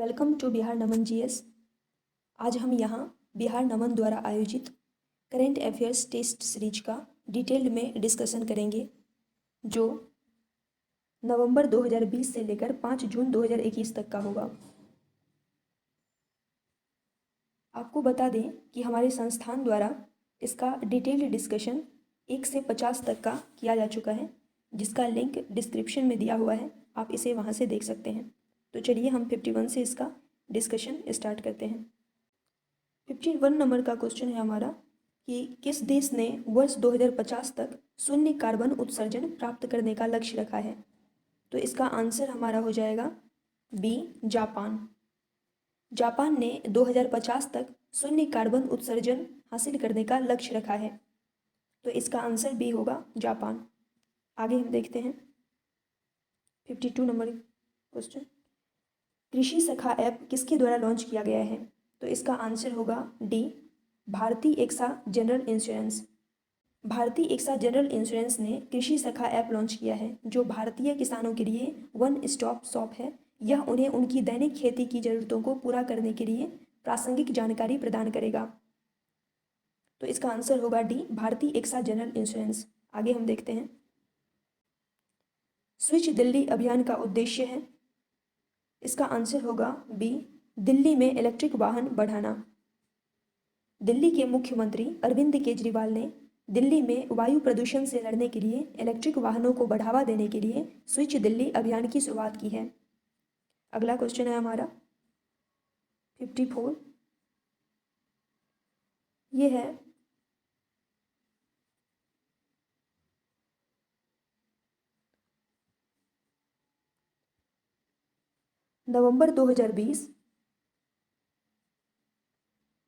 Welcome to Bihar Naman GS. आज हम यहाँ बिहार नमन द्वारा आयोजित करेंट अफेयर्स टेस्ट सीरीज का डिटेल्ड में डिस्कशन करेंगे, जो नवंबर 2020 से लेकर 5 जून 2021 तक का होगा। आपको बता दें कि हमारे संस्थान द्वारा इसका डिटेल्ड डिस्कशन 1 से 50 तक का किया जा चुका है, जिसका लिंक डिस्क्रिप्शन में दिया हुआ है, आप इसे वहाँ से देख सकते हैं। तो चलिए हम 51 से इसका डिस्कशन स्टार्ट करते हैं। 51 नंबर का क्वेश्चन है हमारा कि किस देश ने वर्ष 2050 तक शून्य कार्बन उत्सर्जन प्राप्त करने का लक्ष्य रखा है। तो इसका आंसर हमारा हो जाएगा बी, जापान। जापान ने 2050 तक शून्य कार्बन उत्सर्जन हासिल करने का लक्ष्य रखा है, तो इसका आंसर बी होगा, जापान। आगे हम देखते हैं 52 नंबर क्वेश्चन। कृषि सखा ऐप किसके द्वारा लॉन्च किया गया है। तो इसका आंसर होगा डी, भारतीय एक्सा जनरल इंश्योरेंस। भारतीय एक्सा जनरल इंश्योरेंस ने कृषि सखा ऐप लॉन्च किया है, जो भारतीय किसानों के लिए वन स्टॉप शॉप है। यह उन्हें उनकी दैनिक खेती की ज़रूरतों को पूरा करने के लिए प्रासंगिक जानकारी प्रदान करेगा। तो इसका आंसर होगा डी, भारतीय एक्सा जनरल इंश्योरेंस। आगे हम देखते हैं स्विच दिल्ली अभियान का उद्देश्य है। इसका आंसर होगा बी, दिल्ली में इलेक्ट्रिक वाहन बढ़ाना। दिल्ली के मुख्यमंत्री अरविंद केजरीवाल ने दिल्ली में वायु प्रदूषण से लड़ने के लिए इलेक्ट्रिक वाहनों को बढ़ावा देने के लिए स्विच दिल्ली अभियान की शुरुआत की है। अगला क्वेश्चन है हमारा 54। ये है नवंबर 2020।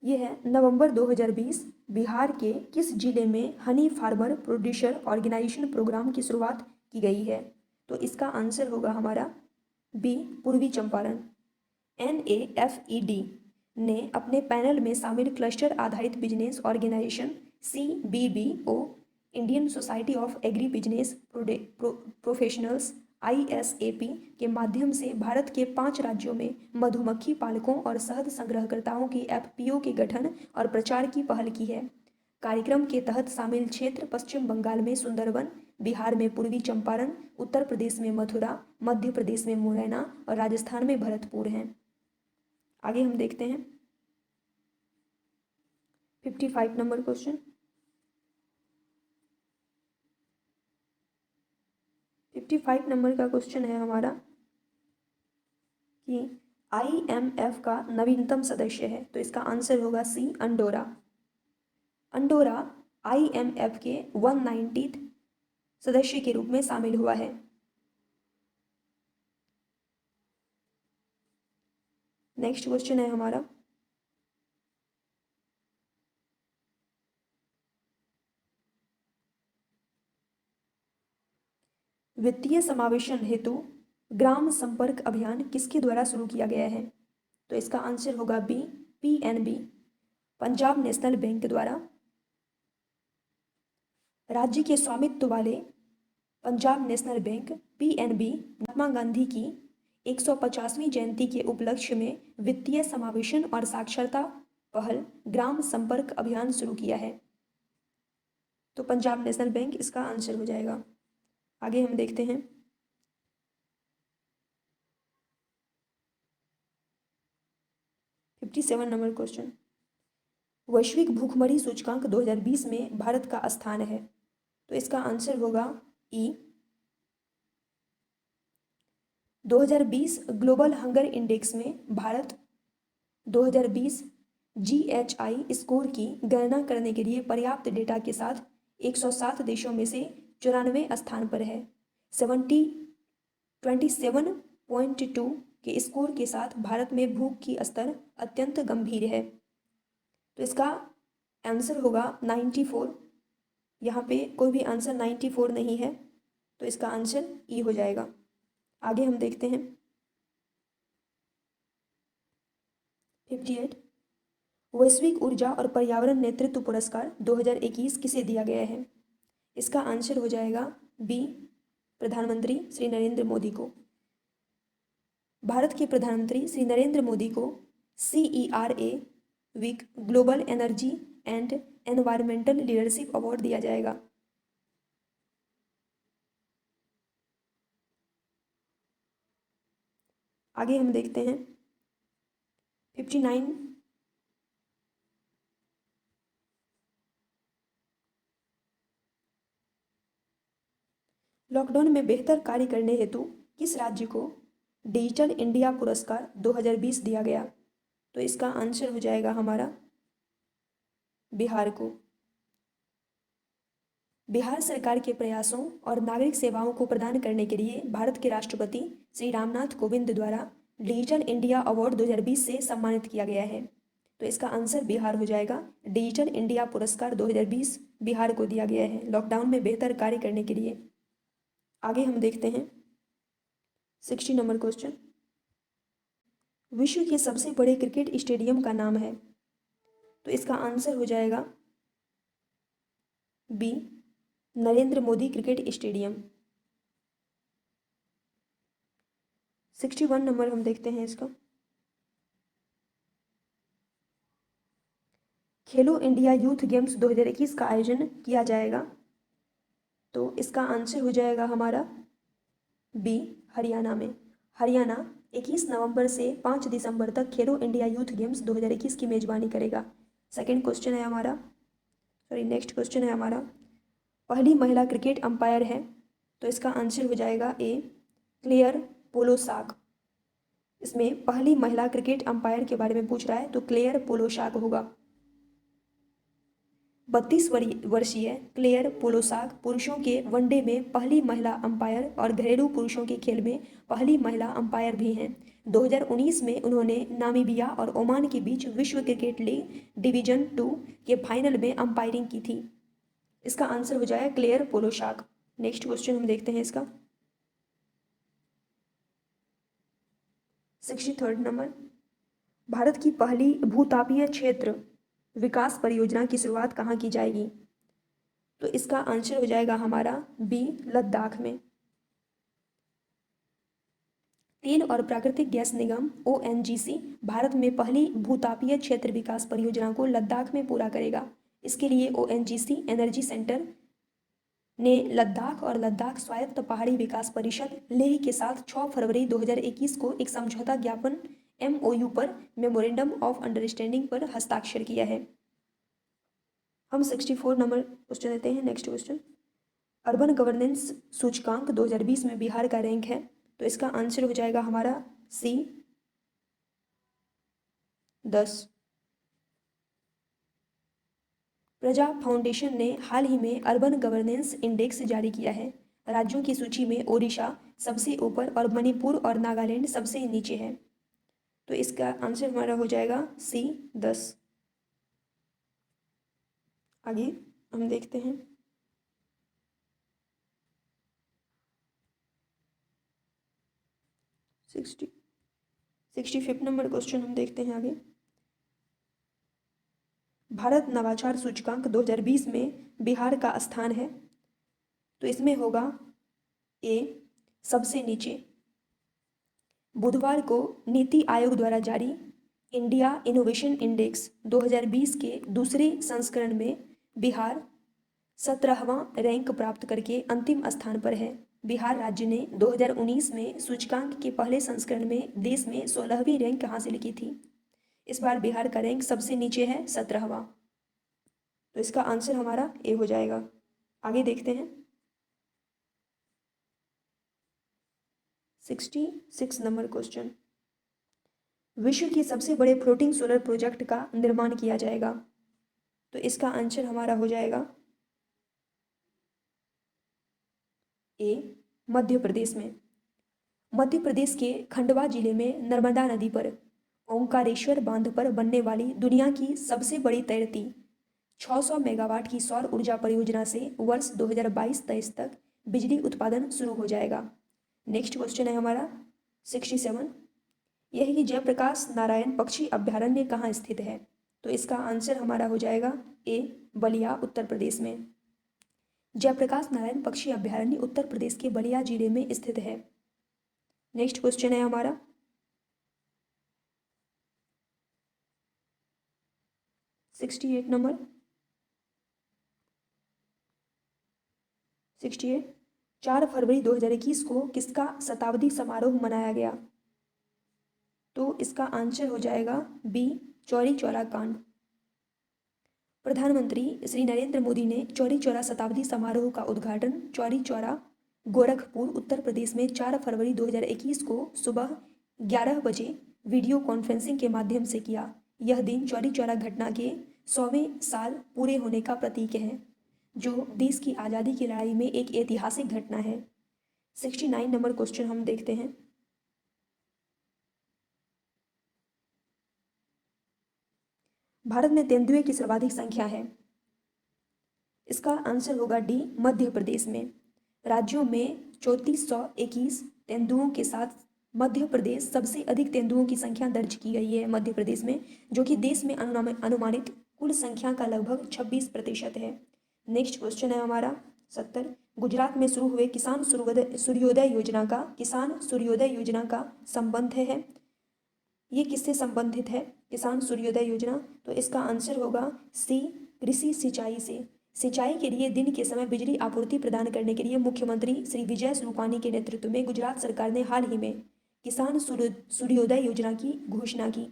ये है नवंबर 2020 बिहार के किस जिले में honey farmer producer organisation programme की शुरुआत की गई है। तो इसका आंसर होगा हमारा बी, पूर्वी चंपारण। NAFED ने अपने पैनल में शामिल क्लस्टर आधारित business organisation CBBO, Indian society of agri business professionals ISAP के माध्यम से भारत के 5 राज्यों में मधुमक्खी पालकों और शहद संग्रहकर्ताओं की FPO के गठन और प्रचार की पहल की है। कार्यक्रम के तहत शामिल क्षेत्र पश्चिम बंगाल में सुंदरवन, बिहार में पूर्वी चंपारण, उत्तर प्रदेश में मथुरा, मध्य प्रदेश में मुरैना और राजस्थान में भरतपुर हैं। आगे हम देखते हैं 55 नंबर क्वेश्चन। 55 नंबर का क्वेश्चन है हमारा कि IMF का नवीनतम सदस्य है। तो इसका आंसर होगा सी, अंडोरा। अंडोरा IMF के 190th सदस्य के रूप में शामिल हुआ है। नेक्स्ट क्वेश्चन है हमारा वित्तीय समावेशन हेतु ग्राम संपर्क अभियान किसके द्वारा शुरू किया गया है। तो इसका आंसर होगा B, PNB, Punjab national bank द्वारा। राज्य के स्वामित्व वाले Punjab national bank PNB Mahatma Gandhi की 150वीं जयंती के उपलक्ष्य में वित्तीय समावेशन और साक्षरता पहल ग्राम संपर्क अभियान शुरू किया है। तो पंजाब नेशनल बैंक इसका आंसर हो जाएगा। आगे हम देखते हैं 57 नंबर क्वेश्चन। वैश्विक भूखमरी सूचकांक 2020 में भारत का स्थान है। तो इसका आंसर होगा ई। 2020 ग्लोबल हंगर इंडेक्स में भारत 2020 GHI स्कोर की गणना करने के लिए पर्याप्त डेटा के साथ 107 देशों में से 94 स्थान पर है। 27.2 के स्कोर के साथ भारत में भूख की स्तर अत्यंत गंभीर है। तो इसका आंसर होगा 94। यहाँ पे कोई भी आंसर 94 नहीं है, तो इसका आंसर ई हो जाएगा। आगे हम देखते हैं 58। वैश्विक ऊर्जा और पर्यावरण नेतृत्व पुरस्कार 2021 किसे दिया गया है। इसका आंसर हो जाएगा बी, प्रधानमंत्री श्री नरेंद्र मोदी को। भारत के प्रधानमंत्री श्री नरेंद्र मोदी को CERA week global energy and environmental leadership award दिया जाएगा। आगे हम देखते हैं 59। लॉकडाउन में बेहतर कार्य करने हेतु किस राज्य को डिजिटल इंडिया पुरस्कार 2020 दिया गया? तो इसका आंसर हो जाएगा हमारा बिहार को। बिहार सरकार के प्रयासों और नागरिक सेवाओं को प्रदान करने के लिए भारत के राष्ट्रपति श्री रामनाथ कोविंद द्वारा डिजिटल इंडिया अवार्ड 2020 से सम्मानित किया गया है। तो इसका आंसर बिहार हो जाएगा। डिजिटल इंडिया पुरस्कार 2020 बिहार को दिया गया है लॉकडाउन में बेहतर कार्य करने के लिए। आगे हम देखते हैं 60 नंबर क्वेश्चन। विश्व के सबसे बड़े क्रिकेट स्टेडियम का नाम है? तो इसका आंसर हो जाएगा B, Narendra Modi cricket stadium. 61 number हम देखते हैं इसका। खेलो इंडिया यूथ गेम्स 2021 का आयोजन किया जाएगा। तो इसका आंसर हो जाएगा हमारा बी, हरियाणा में। हरियाणा 21 नवंबर से 5 दिसंबर तक खेलो इंडिया यूथ गेम्स 2021 की मेजबानी करेगा। सेकंड क्वेश्चन है हमारा, नेक्स्ट क्वेश्चन है हमारा, पहली महिला क्रिकेट अंपायर है? तो इसका आंसर हो जाएगा ए, क्लेयर पोलोसाक। इसमें पहली महिला क्रिकेट अंपायर के बारे में पूछ रहा है तो क्लेयर पोलोसाक होगा। 32 वर्षीय क्लेयर पोलोसाक पुरुषों के वनडे में पहली महिला अंपायर और घरेलू पुरुषों के खेल में पहली महिला अंपायर भी हैं। 2019 में उन्होंने नामीबिया और ओमान के बीच विश्व क्रिकेट लीग डिवीजन 2 के फाइनल में अंपायरिंग की थी। इसका आंसर हो जाएगा क्लेयर पोलोसाक। नेक्स्ट क्वेश्चन हम देखते हैं इसका 63rd नंबर। भारत की पहली भूतापीय क्षेत्र विकास परियोजना की शुरुआत कहाँ की जाएगी? तो इसका आंसर हो जाएगा हमारा बी, लद्दाख में। तेल और प्राकृतिक गैस निगम ONGC भारत में पहली भूतापीय क्षेत्र विकास परियोजना को लद्दाख में पूरा करेगा। इसके लिए ONGC एनर्जी सेंटर ने लद्दाख और लद्दाख स्वायत्त पहाड़ी विकास परिषद लेह के साथ 6 फरवरी 2021 को एक समझौता ज्ञापन MOU पर मेमोरेंडम ऑफ अंडरस्टैंडिंग पर हस्ताक्षर किया है। हम 64 नंबर क्वेश्चन देते हैं। नेक्स्ट क्वेश्चन, अर्बन गवर्नेंस सूचकांक 2020 में बिहार का रैंक है? तो इसका आंसर हो जाएगा हमारा सी, 10। प्रजा फाउंडेशन ने हाल ही में अर्बन गवर्नेंस इंडेक्स जारी किया है। राज्यों की सूची में ओडिशा सबसे ऊपर और मणिपुर और नागालैंड सबसे नीचे है। तो इसका आंसर हमारा हो जाएगा सी, 10। आगे हम देखते हैं 65 नंबर क्वेश्चन हम देखते हैं आगे। भारत नवाचार सूचकांक 2020 में बिहार का स्थान है? तो इसमें होगा ए, सबसे नीचे। बुधवार को नीति आयोग द्वारा जारी इंडिया इनोवेशन इंडेक्स 2020 के दूसरे संस्करण में बिहार 17वां रैंक प्राप्त करके अंतिम स्थान पर है। बिहार राज्य ने 2019 में सूचकांक के पहले संस्करण में देश में 16वीं रैंक हासिल की थी। इस बार बिहार का रैंक सबसे नीचे है, 17वां। तो इसका आंसर हमारा ए हो जाएगा। आगे देखते हैं 66 नंबर क्वेश्चन, विश्व के सबसे बड़े फ्लोटिंग सोलर प्रोजेक्ट का निर्माण किया जाएगा? तो इसका आंसर हमारा हो जाएगा ए, मध्य प्रदेश में। मध्य प्रदेश के खंडवा जिले में नर्मदा नदी पर ओंकारेश्वर बांध पर बनने वाली दुनिया की सबसे बड़ी तैरती 600 मेगावाट की सौर ऊर्जा परियोजना से वर्ष 2022-23 तक बिजली उत्पादन शुरू हो जाएगा। नेक्स्ट क्वेश्चन है हमारा 67, यह जयप्रकाश नारायण पक्षी अभ्यारण्य कहाँ स्थित है? तो इसका आंसर हमारा हो जाएगा ए, बलिया, उत्तर प्रदेश में। जयप्रकाश नारायण पक्षी अभ्यारण्य उत्तर प्रदेश के बलिया जिले में स्थित है। नेक्स्ट क्वेश्चन है हमारा 68 नंबर 68, 4 फरवरी 2021 को किसका शताब्दी समारोह मनाया गया? तो इसका आंसर हो जाएगा बी, चौरी चौरा कांड। प्रधानमंत्री श्री नरेंद्र मोदी ने चौरी चौरा शताब्दी समारोह का उद्घाटन चौरी चौरा, गोरखपुर, उत्तर प्रदेश में 4 फरवरी 2021 को सुबह 11 बजे वीडियो कॉन्फ्रेंसिंग के माध्यम से किया। यह दिन चौरी चौरा घटना के 100वें साल पूरे होने का प्रतीक है, जो देश की आज़ादी की लड़ाई में एक ऐतिहासिक घटना है। 69 नंबर क्वेश्चन हम देखते हैं। भारत में तेंदुए की सर्वाधिक संख्या है? इसका आंसर होगा डी, मध्य प्रदेश में। राज्यों में 3421 तेंदुओं के साथ मध्य प्रदेश सबसे अधिक तेंदुओं की संख्या दर्ज की गई है मध्य प्रदेश में, जो कि देश में अनुमानित कुल संख्या का लगभग 26% है। नेक्स्ट क्वेश्चन है हमारा 70। गुजरात में शुरू हुए किसान सूर्योदय योजना का संबंध है। ये किससे संबंधित है किसान सूर्योदय योजना? तो इसका आंसर होगा सी, कृषि सिंचाई से। सिंचाई के लिए दिन के समय बिजली आपूर्ति प्रदान करने के लिए मुख्यमंत्री श्री विजय रूपाणी के नेतृत्व में गुजरात सरकार ने हाल ही में किसान सूर्योदय योजना की घोषणा की।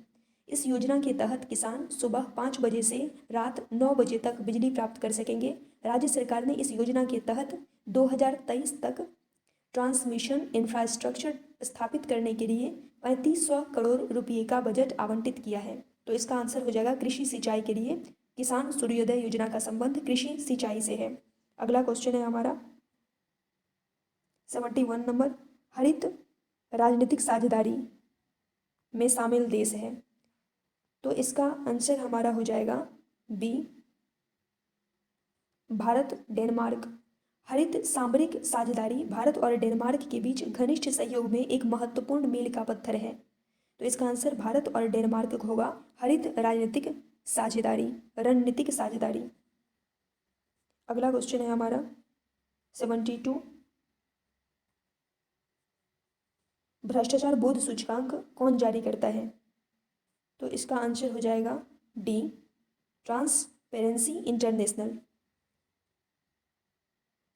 इस योजना के तहत किसान सुबह 5 बजे से रात 9 बजे तक बिजली प्राप्त कर सकेंगे। राज्य सरकार ने इस योजना के तहत 2023 तक ट्रांसमिशन इंफ्रास्ट्रक्चर स्थापित करने के लिए 3500 करोड़ रुपये का बजट आवंटित किया है। तो इसका आंसर हो जाएगा कृषि सिंचाई के लिए किसान सूर्योदय योजना का संबंध कृषि सिंचाई से है। अगला क्वेश्चन है हमारा 71 नंबर। हरित राजनीतिक साझेदारी में शामिल देश है? तो इसका आंसर हमारा हो जाएगा बी, भारत, डेनमार्क। हरित सामरिक साझेदारी भारत और डेनमार्क के बीच घनिष्ठ सहयोग में एक महत्वपूर्ण मील का पत्थर है। तो इसका आंसर भारत और डेनमार्क होगा, हरित राजनीतिक साझेदारी, रणनीतिक साझेदारी। अगला क्वेश्चन है हमारा 72। भ्रष्टाचार बोध सूचकांक कौन जारी करता है? तो इसका आंसर हो जाएगा डी, ट्रांसपेरेंसी इंटरनेशनल।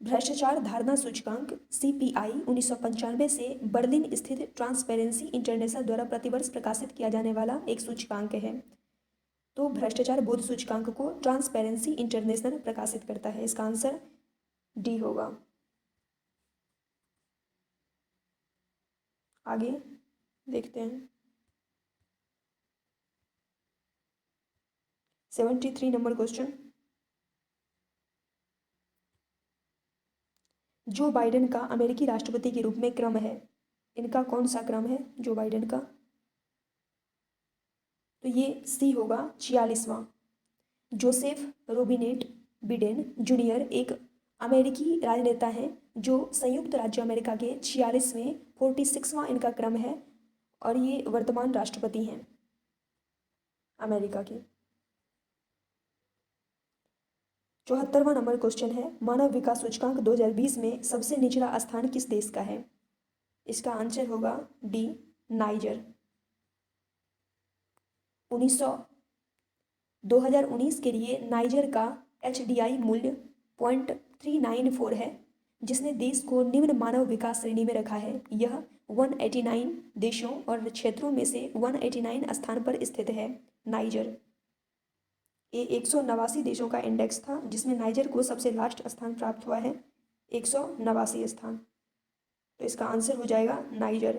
भ्रष्टाचार धारणा सूचकांक CPI 1995 से बर्लिन स्थित ट्रांसपेरेंसी इंटरनेशनल द्वारा प्रतिवर्ष प्रकाशित किया जाने वाला एक सूचकांक है। तो भ्रष्टाचार बोध सूचकांक को ट्रांसपेरेंसी इंटरनेशनल प्रकाशित करता है। इसका आंसर डी होगा। आगे देखते हैं 73 नंबर क्वेश्चन। जो बाइडेन का अमेरिकी राष्ट्रपति के रूप में क्रम है, इनका कौन सा क्रम है जो बाइडेन का? तो ये सी होगा, 46वां। जोसेफ रोबिनेट बिडेन जूनियर एक अमेरिकी राजनेता हैं जो संयुक्त राज्य अमेरिका के 46वां इनका क्रम है और ये वर्तमान राष्ट्रपति हैं अमेरिका के। 74वां नंबर क्वेश्चन है, मानव विकास सूचकांक 2020 में सबसे निचला स्थान किस देश का है? इसका आंसर होगा डी, नाइजर। 2019 के लिए नाइजर का HDI मूल्य 0.394 है, जिसने देश को निम्न मानव विकास श्रेणी में रखा है। यह 189 देशों और क्षेत्रों में से 189 स्थान पर स्थित है नाइजर। ये 189 देशों का इंडेक्स था, जिसमें नाइजर को सबसे लास्ट स्थान प्राप्त हुआ है, 189 स्थान। तो इसका आंसर हो जाएगा नाइजर।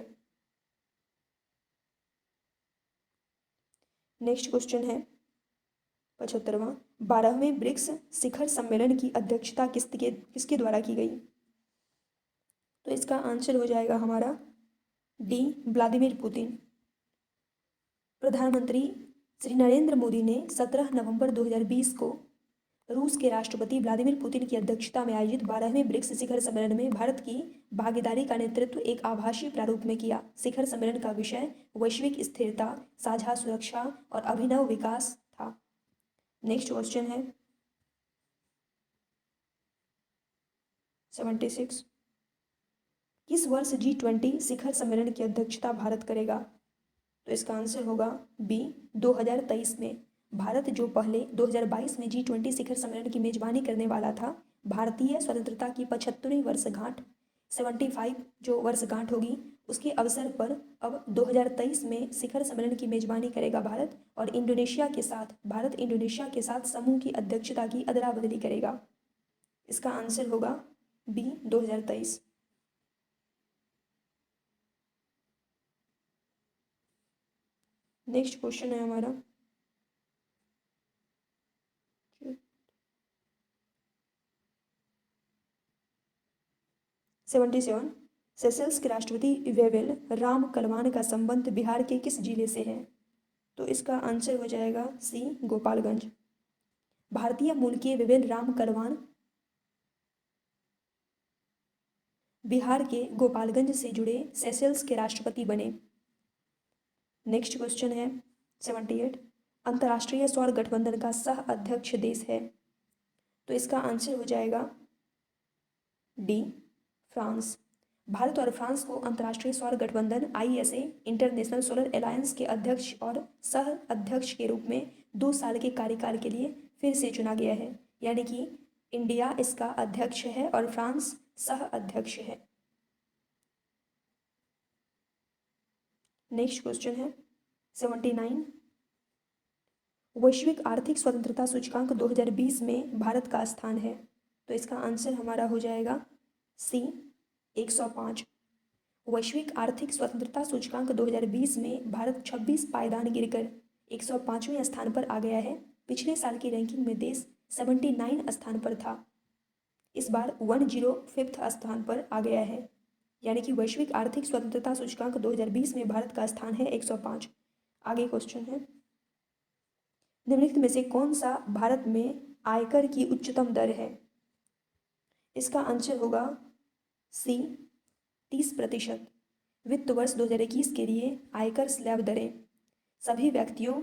नेक्स्ट क्वेश्चन है 75वां। 12वें ब्रिक्स शिखर सम्मेलन की अध्यक्षता किसके द्वारा की गई? तो इसका आंसर हो जाएगा हमारा डी, व्लादिमीर पुतिन। प्रधानमंत्री श्री नरेंद्र मोदी ने 17 नवंबर 2020 को रूस के राष्ट्रपति व्लादिमीर पुतिन की अध्यक्षता में आयोजित 12वें ब्रिक्स शिखर सम्मेलन में भारत की भागीदारी का नेतृत्व एक आभासी प्रारूप में किया। शिखर सम्मेलन का विषय वैश्विक स्थिरता, साझा सुरक्षा और अभिनव विकास था। नेक्स्ट क्वेश्चन है 76। किस वर्ष G20 शिखर सम्मेलन की अध्यक्षता भारत करेगा? तो इसका आंसर होगा बी, 2023 में। भारत जो पहले 2022 में G20 शिखर सम्मेलन की मेजबानी करने वाला था, भारतीय स्वतंत्रता की 75वीं वर्षगांठ 75 जो वर्षगांठ होगी उसके अवसर पर अब 2023 में शिखर सम्मेलन की मेजबानी करेगा भारत, और भारत इंडोनेशिया के साथ समूह की अध्यक्षता की अदला बदली करेगा। इसका आंसर होगा बी 2023। नेक्स्ट क्वेश्चन है हमारा 77। सेशल्स के राष्ट्रपति वेवेल राम कलवान का संबंध बिहार के किस जिले से है? तो इसका आंसर हो जाएगा सी गोपालगंज। भारतीय मूल के वेवेल राम कलवान बिहार के गोपालगंज से जुड़े सेशल्स के राष्ट्रपति बने। नेक्स्ट क्वेश्चन है 78। अंतर्राष्ट्रीय सौर गठबंधन का सह अध्यक्ष देश है? तो इसका आंसर हो जाएगा डी फ्रांस। भारत और फ्रांस को अंतर्राष्ट्रीय सौर गठबंधन ISA इंटरनेशनल सोलर अलायंस के अध्यक्ष और सह अध्यक्ष के रूप में 2 साल के कार्यकाल के लिए फिर से चुना गया है, यानी कि इंडिया इसका अध्यक्ष है और फ्रांस सह अध्यक्ष है। नेक्स्ट क्वेश्चन है 79। वैश्विक आर्थिक स्वतंत्रता सूचकांक 2020 में भारत का स्थान है? तो इसका आंसर हमारा हो जाएगा सी 105। वैश्विक आर्थिक स्वतंत्रता सूचकांक 2020 में भारत 26 पायदान गिरकर 105वें स्थान पर आ गया है। पिछले साल की रैंकिंग में देश 79 स्थान पर था, इस बार 105 स्थान पर आ गया है, यानी कि वैश्विक आर्थिक स्वतंत्रता सूचकांक 2020 में भारत का स्थान है 105। आगे क्वेश्चन है, निम्नलिखित में से कौन सा भारत में आयकर की उच्चतम दर है? इसका आंसर होगा सी 30%। वित्त वर्ष 2021 के लिए आयकर स्लैब दरें सभी व्यक्तियों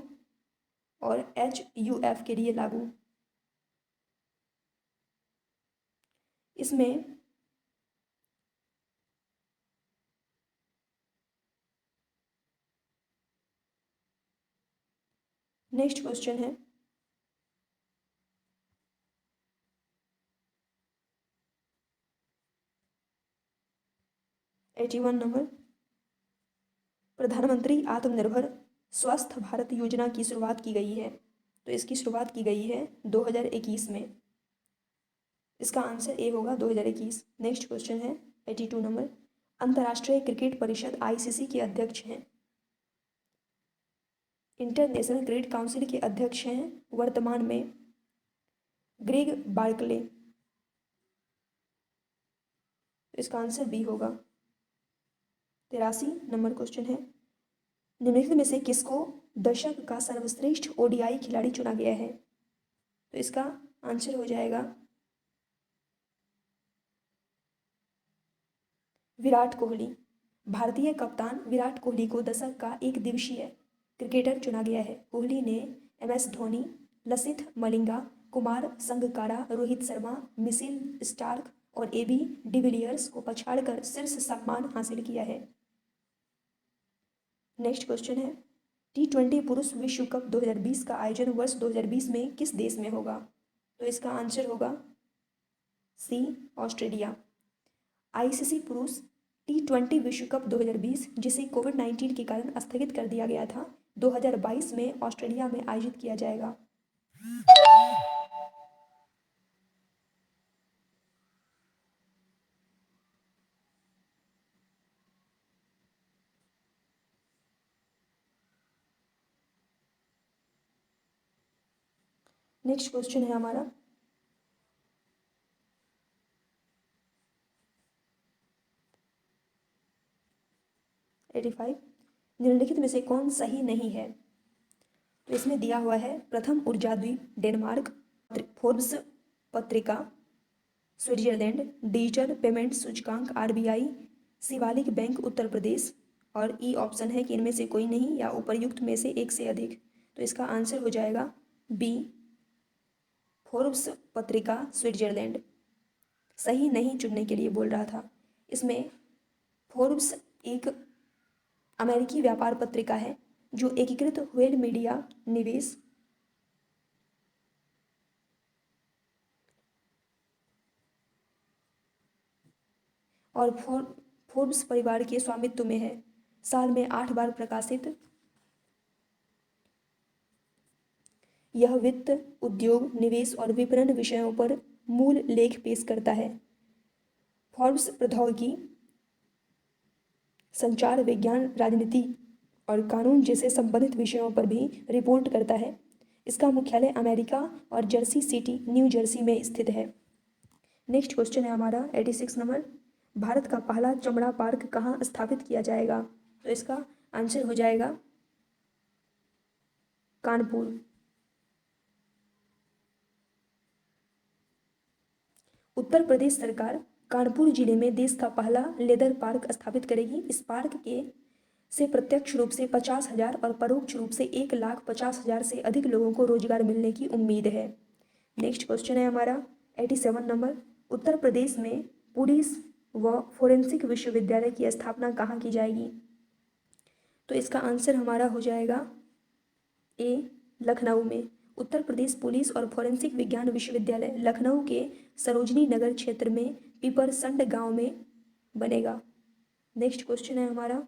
और HUF के लिए लागू। इसमें नेक्स्ट क्वेश्चन है 81 नंबर। प्रधानमंत्री आत्मनिर्भर स्वस्थ भारत योजना की शुरुआत की गई है? तो इसकी शुरुआत की गई है 2021 में। इसका आंसर ए होगा 2021। नेक्स्ट क्वेश्चन है 82 नंबर। अंतर्राष्ट्रीय क्रिकेट परिषद ICC के अध्यक्ष हैं? इंटरनेशनल क्रिकेट काउंसिल के अध्यक्ष हैं वर्तमान में ग्रेग बार्कले। इसका आंसर बी होगा। 83 नंबर क्वेश्चन है, निम्नलिखित में से किसको दशक का सर्वश्रेष्ठ ODI खिलाड़ी चुना गया है? तो इसका आंसर हो जाएगा विराट कोहली। भारतीय कप्तान विराट कोहली को दशक का एक दिवसीय क्रिकेटर चुना गया है। कोहली ने MS Dhoni, Lasith Malinga, Kumar Sangakkara, Rohit Sharma, Mitchell Starc और AB डिविलियर्स को पछाड़कर शीर्ष सम्मान हासिल किया है। नेक्स्ट क्वेश्चन है, T20 पुरुष विश्व कप 2020 का आयोजन वर्ष 2020 में किस देश में होगा? तो इसका आंसर होगा सी ऑस्ट्रेलिया। ICC पुरुष T20 विश्व कप 2020 जिसे कोविड-19 के कारण स्थगित कर दिया गया था, 2022 में ऑस्ट्रेलिया में आयोजित किया जाएगा। नेक्स्ट क्वेश्चन है हमारा 85। निम्नलिखित में से कौन सही नहीं है? तो इसमें दिया हुआ है प्रथम ऊर्जा द्वीप डेनमार्क, फोर्ब्स पत्रिका स्विट्जरलैंड, डिजिटल पेमेंट सूचकांक RBI, शिवालिक बैंक उत्तर प्रदेश, और ई ऑप्शन है कि इनमें से कोई नहीं या उपर्युक्त में से एक से अधिक। तो इसका आंसर हो जाएगा बी फोर्ब्स पत्रिका स्विट्जरलैंड। सही नहीं चुनने के लिए बोल रहा था। इसमें फोर्ब्स एक अमेरिकी व्यापार पत्रिका है जो एकीकृत व्हेल मीडिया निवेश और फोर्ब्स परिवार के स्वामित्व में है। साल में 8 बार प्रकाशित। यह वित्त, उद्योग, निवेश और विपणन विषयों पर मूल लेख पेश करता है। फोर्ब्स प्रौद्योगिकी, संचार विज्ञान, राजनीति और कानून जैसे संबंधित विषयों पर भी रिपोर्ट करता है। इसका मुख्यालय अमेरिका और जर्सी सिटी, न्यू जर्सी में स्थित है। नेक्स्ट क्वेश्चन है हमारा 86 नंबर, भारत का पहला चमड़ा पार्क कहाँ स्थापित किया जाएगा? तो इसका आंसर हो जाएगा कानपुर। उत्तर प्रदेश सरकार कानपुर जिले में देश का पहला लेदर पार्क स्थापित करेगी। इस पार्क के से प्रत्यक्ष रूप से 50,000 और परोक्ष रूप से 1,50,000 से अधिक लोगों को रोजगार मिलने की उम्मीद है। नेक्स्ट क्वेश्चन है हमारा 87 नंबर, उत्तर प्रदेश में पुलिस व फोरेंसिक विश्वविद्यालय की स्थापना कहाँ की जाएगी? तो इसका आंसर हमारा हो जाएगा ए, लखनऊ में। उत्तर प्रदेश पुलिस और फोरेंसिक विज्ञान विश्वविद्यालय लखनऊ के सरोजनी नगर क्षेत्र में पिपरसंड गांव में बनेगा। नेक्स्ट क्वेश्चन है हमारा,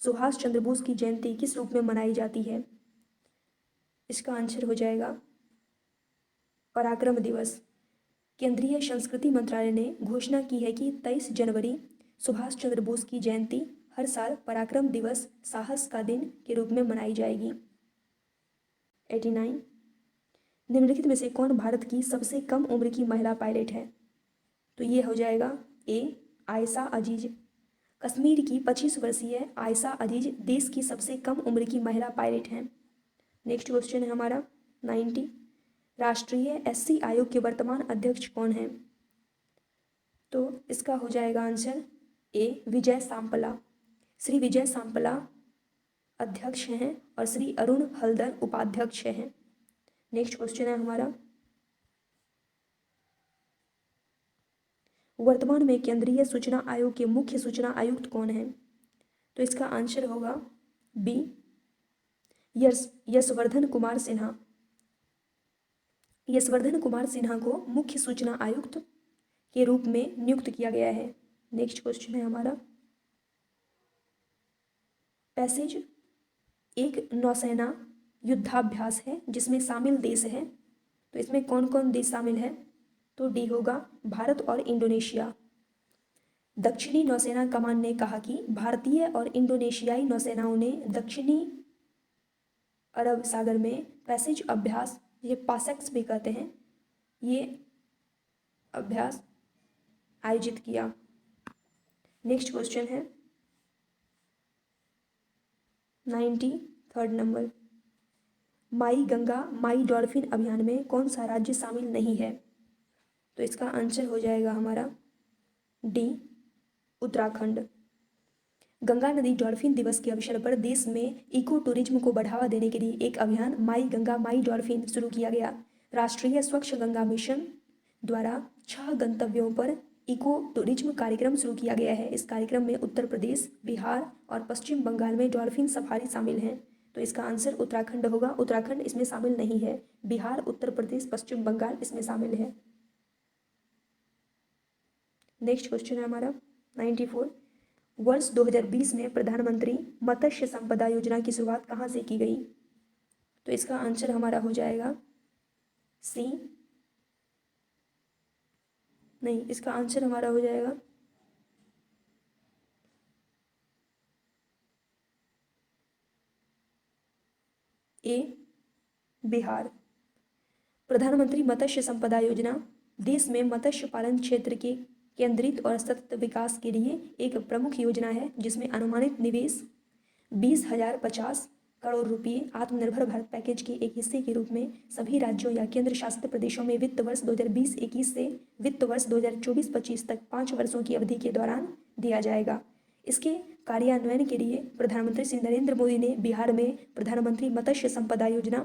सुभाष चंद्र बोस की जयंती किस रूप में मनाई जाती है? इसका आंसर हो जाएगा पराक्रम दिवस। केंद्रीय संस्कृति मंत्रालय ने घोषणा की है कि 23 जनवरी सुभाष चंद्र बोस की जयंती हर साल पराक्रम दिवस, साहस का दिन के रूप में मनाई जाएगी। 89, निम्नलिखित में से कौन भारत की सबसे कम उम्र की महिला पायलट है? तो ये हो जाएगा ए, आयशा अजीज। कश्मीर की 25 वर्षीय आयशा अजीज देश की सबसे कम उम्र की महिला पायलट हैं। नेक्स्ट क्वेश्चन है हमारा 90, राष्ट्रीय एससी आयोग के वर्तमान अध्यक्ष कौन हैं? तो इसका हो जाएगा आंसर ए, विजय सांपला। श्री विजय सांपला अध्यक्ष हैं और श्री अरुण हल्दर उपाध्यक्ष हैं। नेक्स्ट क्वेश्चन है हमारा, वर्तमान में केंद्रीय सूचना आयोग के मुख्य सूचना आयुक्त कौन हैं? तो इसका आंसर होगा बी, यशवर्धन कुमार सिन्हा। यशवर्धन कुमार सिन्हा को मुख्य सूचना आयुक्त के रूप में नियुक्त किया गया है। नेक्स्ट क्वेश्चन है हमारा, पैसेज एक नौसेना युद्धाभ्यास है जिसमें शामिल देश है। तो इसमें कौन कौन देश शामिल है? तो डी होगा भारत और इंडोनेशिया। दक्षिणी नौसेना कमान ने कहा कि भारतीय और इंडोनेशियाई नौसेनाओं ने दक्षिणी अरब सागर में पैसेज अभ्यास, ये पासेक्स भी कहते हैं, ये अभ्यास आयोजित किया। नेक्स्ट क्वेश्चन है 93 नंबर, माई गंगा माई डॉल्फिन अभियान में कौन सा राज्य शामिल नहीं है? तो इसका आंसर हो जाएगा हमारा डी, उत्तराखंड। गंगा नदी डॉल्फिन दिवस के अवसर पर देश में इको टूरिज्म को बढ़ावा देने के लिए एक अभियान माई गंगा माई डॉल्फिन शुरू किया गया। राष्ट्रीय स्वच्छ गंगा मिशन द्वारा 6 गंतव्यों पर इको टूरिज्म कार्यक्रम शुरू किया गया है। इस कार्यक्रम में उत्तर प्रदेश, बिहार और पश्चिम बंगाल में डॉल्फिन सफारी शामिल हैं। तो इसका आंसर उत्तराखंड होगा। उत्तराखंड इसमें शामिल नहीं है। बिहार, उत्तर प्रदेश, पश्चिम बंगाल इसमें शामिल है। नेक्स्ट क्वेश्चन है हमारा 94, वर्ष 2020 में प्रधानमंत्री मत्स्य संपदा योजना की शुरुआत कहाँ से की गई? तो इसका आंसर हमारा हो जाएगा सी, नहीं, इसका आंसर हमारा हो जाएगा ए, बिहार। प्रधानमंत्री मत्स्य संपदा योजना देश में मत्स्य पालन क्षेत्र के केंद्रित और सतत विकास के लिए एक प्रमुख योजना है जिसमें अनुमानित निवेश 20,050 करोड़ रुपये आत्मनिर्भर भारत पैकेज के एक हिस्से के रूप में सभी राज्यों या केंद्र शासित प्रदेशों में वित्त वर्ष 2020-21 से वित्त वर्ष 2024-25 तक 5 वर्षों की अवधि के दौरान दिया जाएगा। इसके कार्यान्वयन के लिए प्रधानमंत्री श्री नरेंद्र मोदी ने बिहार में प्रधानमंत्री मत्स्य संपदा योजना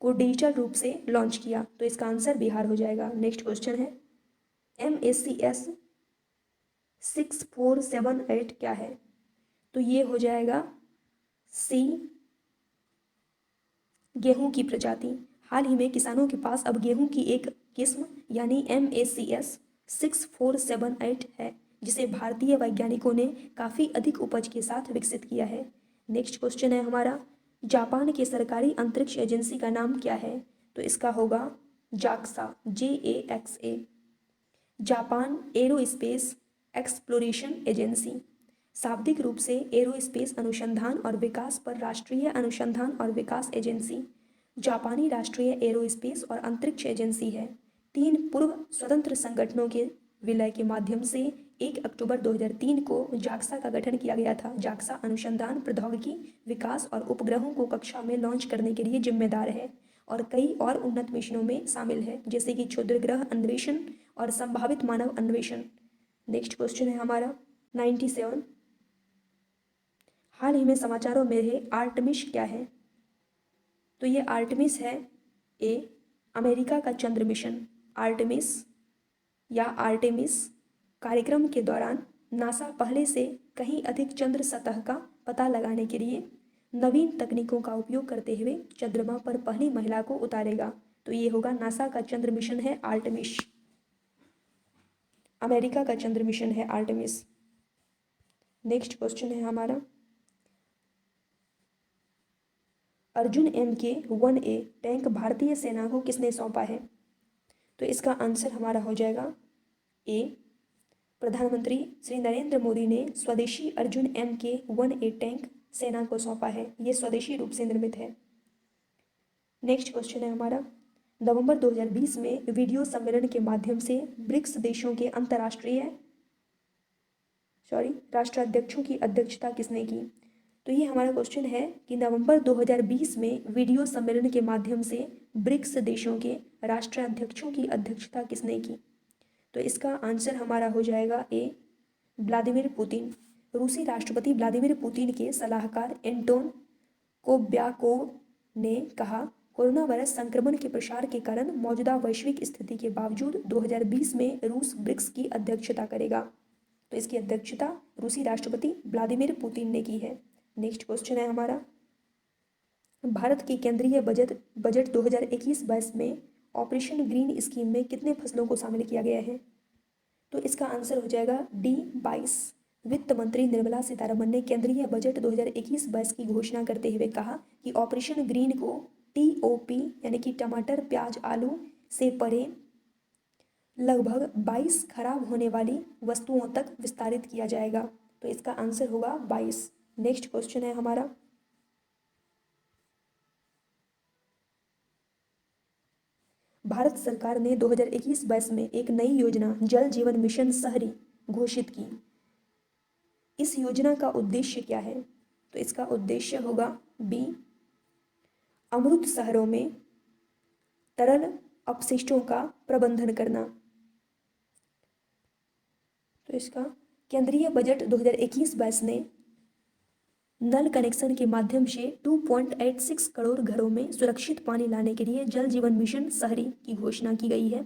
को डिजिटल रूप से लॉन्च किया। तो इसका आंसर बिहार हो जाएगा। नेक्स्ट क्वेश्चन है MACS 6478 क्या है? तो ये हो जाएगा सी, गेहूं की प्रजाति। हाल ही में किसानों के पास अब गेहूं की एक किस्म यानी MACS 6478 है, जिसे भारतीय वैज्ञानिकों ने काफ़ी अधिक उपज के साथ विकसित किया है। नेक्स्ट क्वेश्चन है हमारा, जापान के सरकारी अंतरिक्ष एजेंसी का नाम क्या है? तो इसका होगा JAXA, JAXA, Japan aerospace exploration agency. शाब्दिक रूप से एरोस्पेस अनुसंधान और विकास पर राष्ट्रीय अनुसंधान और विकास एजेंसी जापानी राष्ट्रीय एरोस्पेस और अंतरिक्ष एजेंसी है। 3 पूर्व स्वतंत्र संगठनों के विलय के माध्यम से 1 अक्टूबर 2003 को जाक्सा का गठन किया गया था। जाक्सा अनुसंधान, प्रौद्योगिकी, विकास और उपग्रहों को कक्षा में लॉन्च करने के लिए जिम्मेदार है और कई और उन्नत मिशनों में शामिल है, जैसे कि क्षुद्रग्रह अन्वेषण और संभावित मानव अन्वेषण। नेक्स्ट क्वेश्चन है हमारा 97, हाल ही में समाचारों में रहे आर्टेमिस क्या है? तो ये आर्टेमिस है ए, अमेरिका का चंद्र मिशन। आर्टेमिस या आर्टेमिस कार्यक्रम के दौरान नासा पहले से कहीं अधिक चंद्र सतह का पता लगाने के लिए नवीन तकनीकों का उपयोग करते हुए चंद्रमा पर पहली महिला को उतारेगा। तो ये होगा नासा का चंद्र मिशन है आर्टेमिस। अमेरिका का चंद्र मिशन है आर्टेमिस। नेक्स्ट क्वेश्चन है हमारा, अर्जुन MK-1A टैंक भारतीय सेना को किसने सौंपा है? तो इसका आंसर हमारा हो जाएगा ए, प्रधानमंत्री श्री नरेंद्र मोदी ने स्वदेशी अर्जुन MK-1A टैंक सेना को सौंपा है। ये स्वदेशी रूप से निर्मित है। नेक्स्ट क्वेश्चन है हमारा, नवंबर 2020 में वीडियो सम्मेलन के माध्यम से ब्रिक्स देशों के राष्ट्राध्यक्षों की अध्यक्षता किसने की? तो ये हमारा क्वेश्चन है कि नवंबर 2020 में वीडियो सम्मेलन के माध्यम से ब्रिक्स देशों के राष्ट्राध्यक्षों की अध्यक्षता किसने की? तो इसका आंसर हमारा हो जाएगा ए, व्लादिमीर पुतिन। रूसी राष्ट्रपति व्लादिमीर पुतिन के सलाहकार एंटोन कोब्याकोव ने कहा, कोरोना वायरस संक्रमण के प्रसार के कारण मौजूदा वैश्विक स्थिति के बावजूद 2020 में रूस ब्रिक्स की अध्यक्षता करेगा। तो इसकी अध्यक्षता रूसी राष्ट्रपति व्लादिमीर पुतिन ने की है। नेक्स्ट क्वेश्चन है हमारा, भारत के केंद्रीय बजट 2021-22 में ऑपरेशन ग्रीन स्कीम में कितने फसलों को शामिल किया गया है? तो इसका आंसर हो जाएगा डी, 22। वित्त मंत्री निर्मला सीतारमण ने केंद्रीय बजट 2021-22 की घोषणा करते हुए कहा कि ऑपरेशन ग्रीन को TOP यानी कि टमाटर, प्याज, आलू से परे लगभग 22 खराब होने वाली वस्तुओं तक विस्तारित किया जाएगा। तो इसका आंसर होगा 22। नेक्स्ट क्वेश्चन है हमारा, भारत सरकार ने 2021-22 में एक नई योजना जल जीवन मिशन शहरी घोषित की। इस योजना का उद्देश्य क्या है? तो इसका उद्देश्य होगा बी, अमृत शहरों में तरल अपशिष्टों का प्रबंधन करना। तो इसका केंद्रीय बजट 2021-22 ने नल कनेक्शन के माध्यम से 2.86 करोड़ घरों में सुरक्षित पानी लाने के लिए जल जीवन मिशन शहरी की घोषणा की गई है।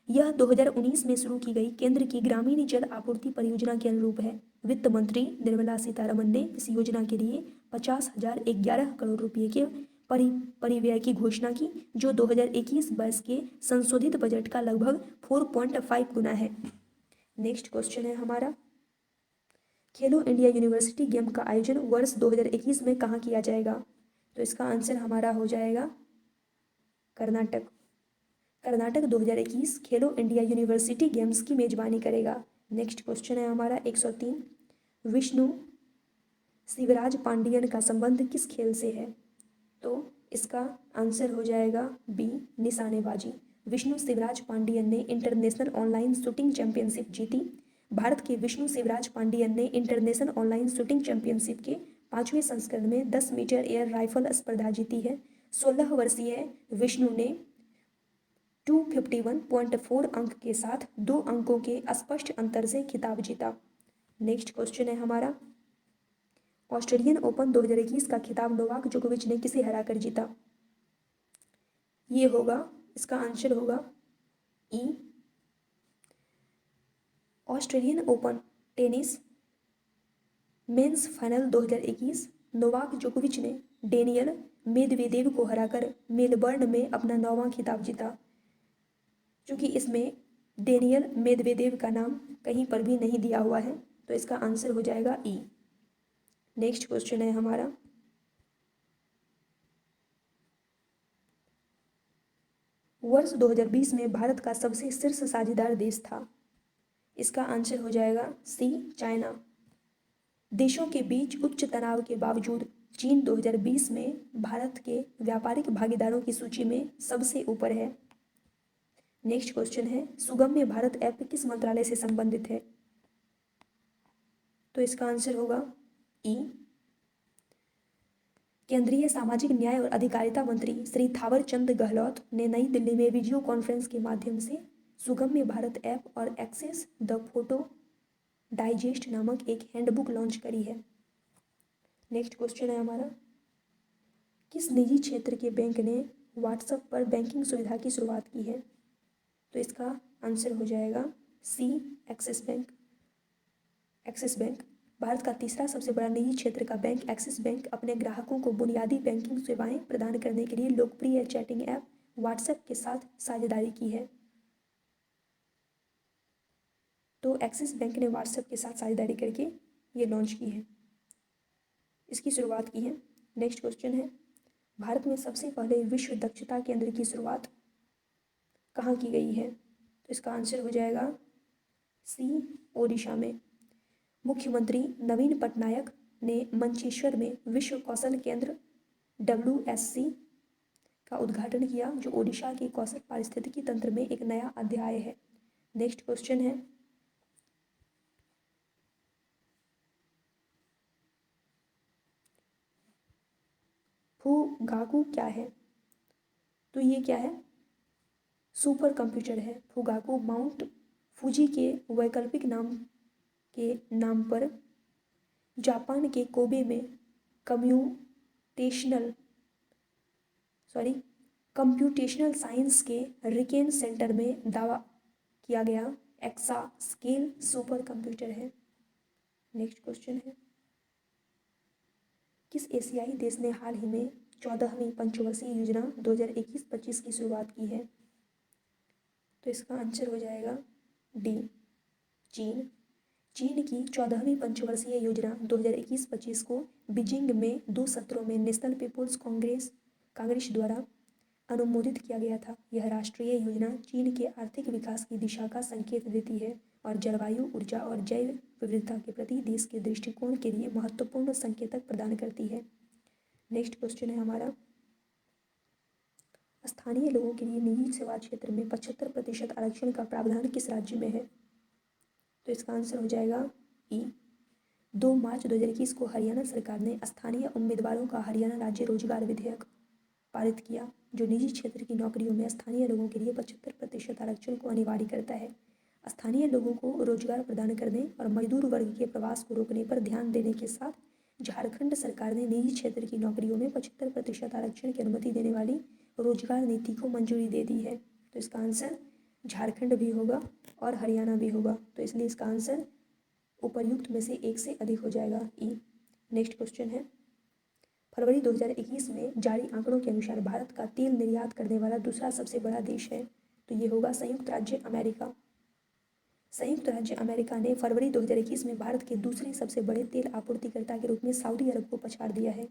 यह 2019 में शुरू की गई केंद्र की ग्रामीण जल आपूर्ति परियोजना के अनुरूप है। वित्त मंत्री निर्मला सीतारमण ने इस योजना के लिए 50,011 करोड़ रुपये के परिव्यय की घोषणा की, जो 2021-22 के संशोधित बजट का लगभग 4.5 गुना है। नेक्स्ट क्वेश्चन है हमारा, खेलो इंडिया यूनिवर्सिटी गेम का आयोजन वर्ष 2021 में कहाँ किया जाएगा? तो इसका आंसर हमारा हो जाएगा कर्नाटक। कर्नाटक 2021 खेलो इंडिया यूनिवर्सिटी गेम्स की मेजबानी करेगा। नेक्स्ट क्वेश्चन है हमारा 103, विष्णु शिवराज पांडियन का संबंध किस खेल से है? तो इसका आंसर हो जाएगा बी, निशानेबाजी। विष्णु शिवराज पांडियन ने इंटरनेशनल ऑनलाइन शूटिंग चैंपियनशिप जीती। भारत के विष्णु शिवराज पांडियन ने इंटरनेशनल ऑनलाइन शूटिंग चैंपियनशिप के 5वें संस्करण में 10 मीटर एयर राइफल स्पर्धा जीती है। 16 वर्षीय विष्णु ने 251.4 अंक के साथ 2 अंकों के स्पष्ट अंतर से खिताब जीता। नेक्स्ट क्वेश्चन है हमारा, ऑस्ट्रेलियन ओपन 2021 का खिताब नोवाक जोकोविच ने किसे हराकर जीता? ये होगा, इसका आंसर होगा E, Australian Open tennis men's final 2021 Novak जोकोविच ने डेनियल मेदवेदेव को हराकर मेलबर्न में अपना 9वां खिताब जीता। चूँकि इसमें डेनियल मेदवेदेव का नाम कहीं पर भी नहीं दिया हुआ है, तो इसका आंसर हो जाएगा ई। नेक्स्ट क्वेश्चन है हमारा, वर्ष 2020 में भारत का सबसे शीर्ष साझेदार देश था। इसका आंसर हो जाएगा सी, चाइना। देशों के बीच उच्च तनाव के बावजूद चीन 2020 में भारत के व्यापारिक भागीदारों की सूची में सबसे ऊपर है। नेक्स्ट क्वेश्चन है, सुगम्य भारत ऐप किस मंत्रालय से संबंधित है? तो इसका आंसर होगा ई। केंद्रीय सामाजिक न्याय और अधिकारिता मंत्री श्री थावर चंद गहलोत ने नई दिल्ली में वीडियो कॉन्फ्रेंस के माध्यम से सुगम्य भारत ऐप और एक्सेस द फोटो डाइजेस्ट नामक एक हैंडबुक लॉन्च करी है। नेक्स्ट क्वेश्चन है हमारा, किस निजी क्षेत्र के बैंक ने व्हाट्सएप पर बैंकिंग सुविधा की शुरुआत की है? तो इसका आंसर हो जाएगा C, Axis Bank. Axis Bank Bharat का तीसरा सबसे बड़ा निजी क्षेत्र का बैंक एक्सिस बैंक अपने ग्राहकों को बुनियादी बैंकिंग सेवाएं प्रदान करने के लिए लोकप्रिय चैटिंग ऐप व्हाट्सएप के साथ साझेदारी की है। तो एक्सिस बैंक ने व्हाट्सएप के साथ साझेदारी करके ये लॉन्च की है, इसकी शुरुआत की है। नेक्स्ट क्वेश्चन है, भारत में सबसे पहले विश्व दक्षता केंद्र की शुरुआत कहाँ की गई है? तो इसका आंसर हो जाएगा सी, ओडिशा में। मुख्यमंत्री नवीन पटनायक ने मंचेश्वर में विश्व कौशल केंद्र WSC का उद्घाटन किया, जो ओडिशा के कौशल पारिस्थितिकी तंत्र में एक नया अध्याय है। नेक्स्ट क्वेश्चन है, फुगाकू क्या है? तो ये क्या है? सुपर कंप्यूटर है। फुगाकू माउंट फूजी के वैकल्पिक नाम के नाम पर जापान के कोबे में कंप्यूटेशनल साइंस के रिकेन सेंटर में दावा किया गया एक्सा स्केल सुपर कंप्यूटर है। नेक्स्ट क्वेश्चन है, किस एशियाई देश ने हाल ही में 14वीं पंचवर्षीय योजना 2021-25 की शुरुआत की है? तो इसका आंसर हो जाएगा डी, चीन। चीन की 14वीं पंचवर्षीय योजना 2021-25 को बीजिंग में 2 सत्रों में नेशनल पीपुल्स कांग्रेस द्वारा अनुमोदित किया गया था। यह राष्ट्रीय योजना चीन के आर्थिक विकास की दिशा का संकेत देती है और जलवायु, ऊर्जा और जैव विविधता के प्रति देश के दृष्टिकोण के लिए महत्वपूर्ण संकेतक प्रदान करती है। नेक्स्ट क्वेश्चन है हमारा, स्थानीय लोगों के लिए निजी सेवा क्षेत्र में 75% आरक्षण का प्रावधान किस राज्य में है? तो इसका आंसर हो जाएगा ई। 2 मार्च 2021 को हरियाणा सरकार ने स्थानीय उम्मीदवारों का हरियाणा राज्य रोजगार विधेयक पारित किया, जो निजी क्षेत्र की नौकरियों में स्थानीय लोगों के लिए 75% आरक्षण को अनिवार्य करता है। स्थानीय लोगों को रोजगार प्रदान करने और मजदूर वर्ग के प्रवास को रोकने पर ध्यान देने के साथ झारखंड सरकार ने निजी क्षेत्र की नौकरियों में 75% आरक्षण की अनुमति देने वाली रोजगार नीति को मंजूरी दे दी है। तो इसका आंसर झारखंड भी होगा और हरियाणा भी होगा, तो इसलिए इसका आंसर उपर्युक्त में से एक से अधिक हो जाएगा, ई। नेक्स्ट क्वेश्चन है, फरवरी 2021 में जारी आंकड़ों के अनुसार भारत का तेल निर्यात करने वाला दूसरा सबसे बड़ा देश है, तो ये होगा संयुक्त राज्य अमेरिका। संयुक्त राज्य अमेरिका ने फरवरी 2021 में भारत के दूसरे सबसे बड़े तेल आपूर्तिकर्ता के रूप में सऊदी अरब को पछाड़ दिया है,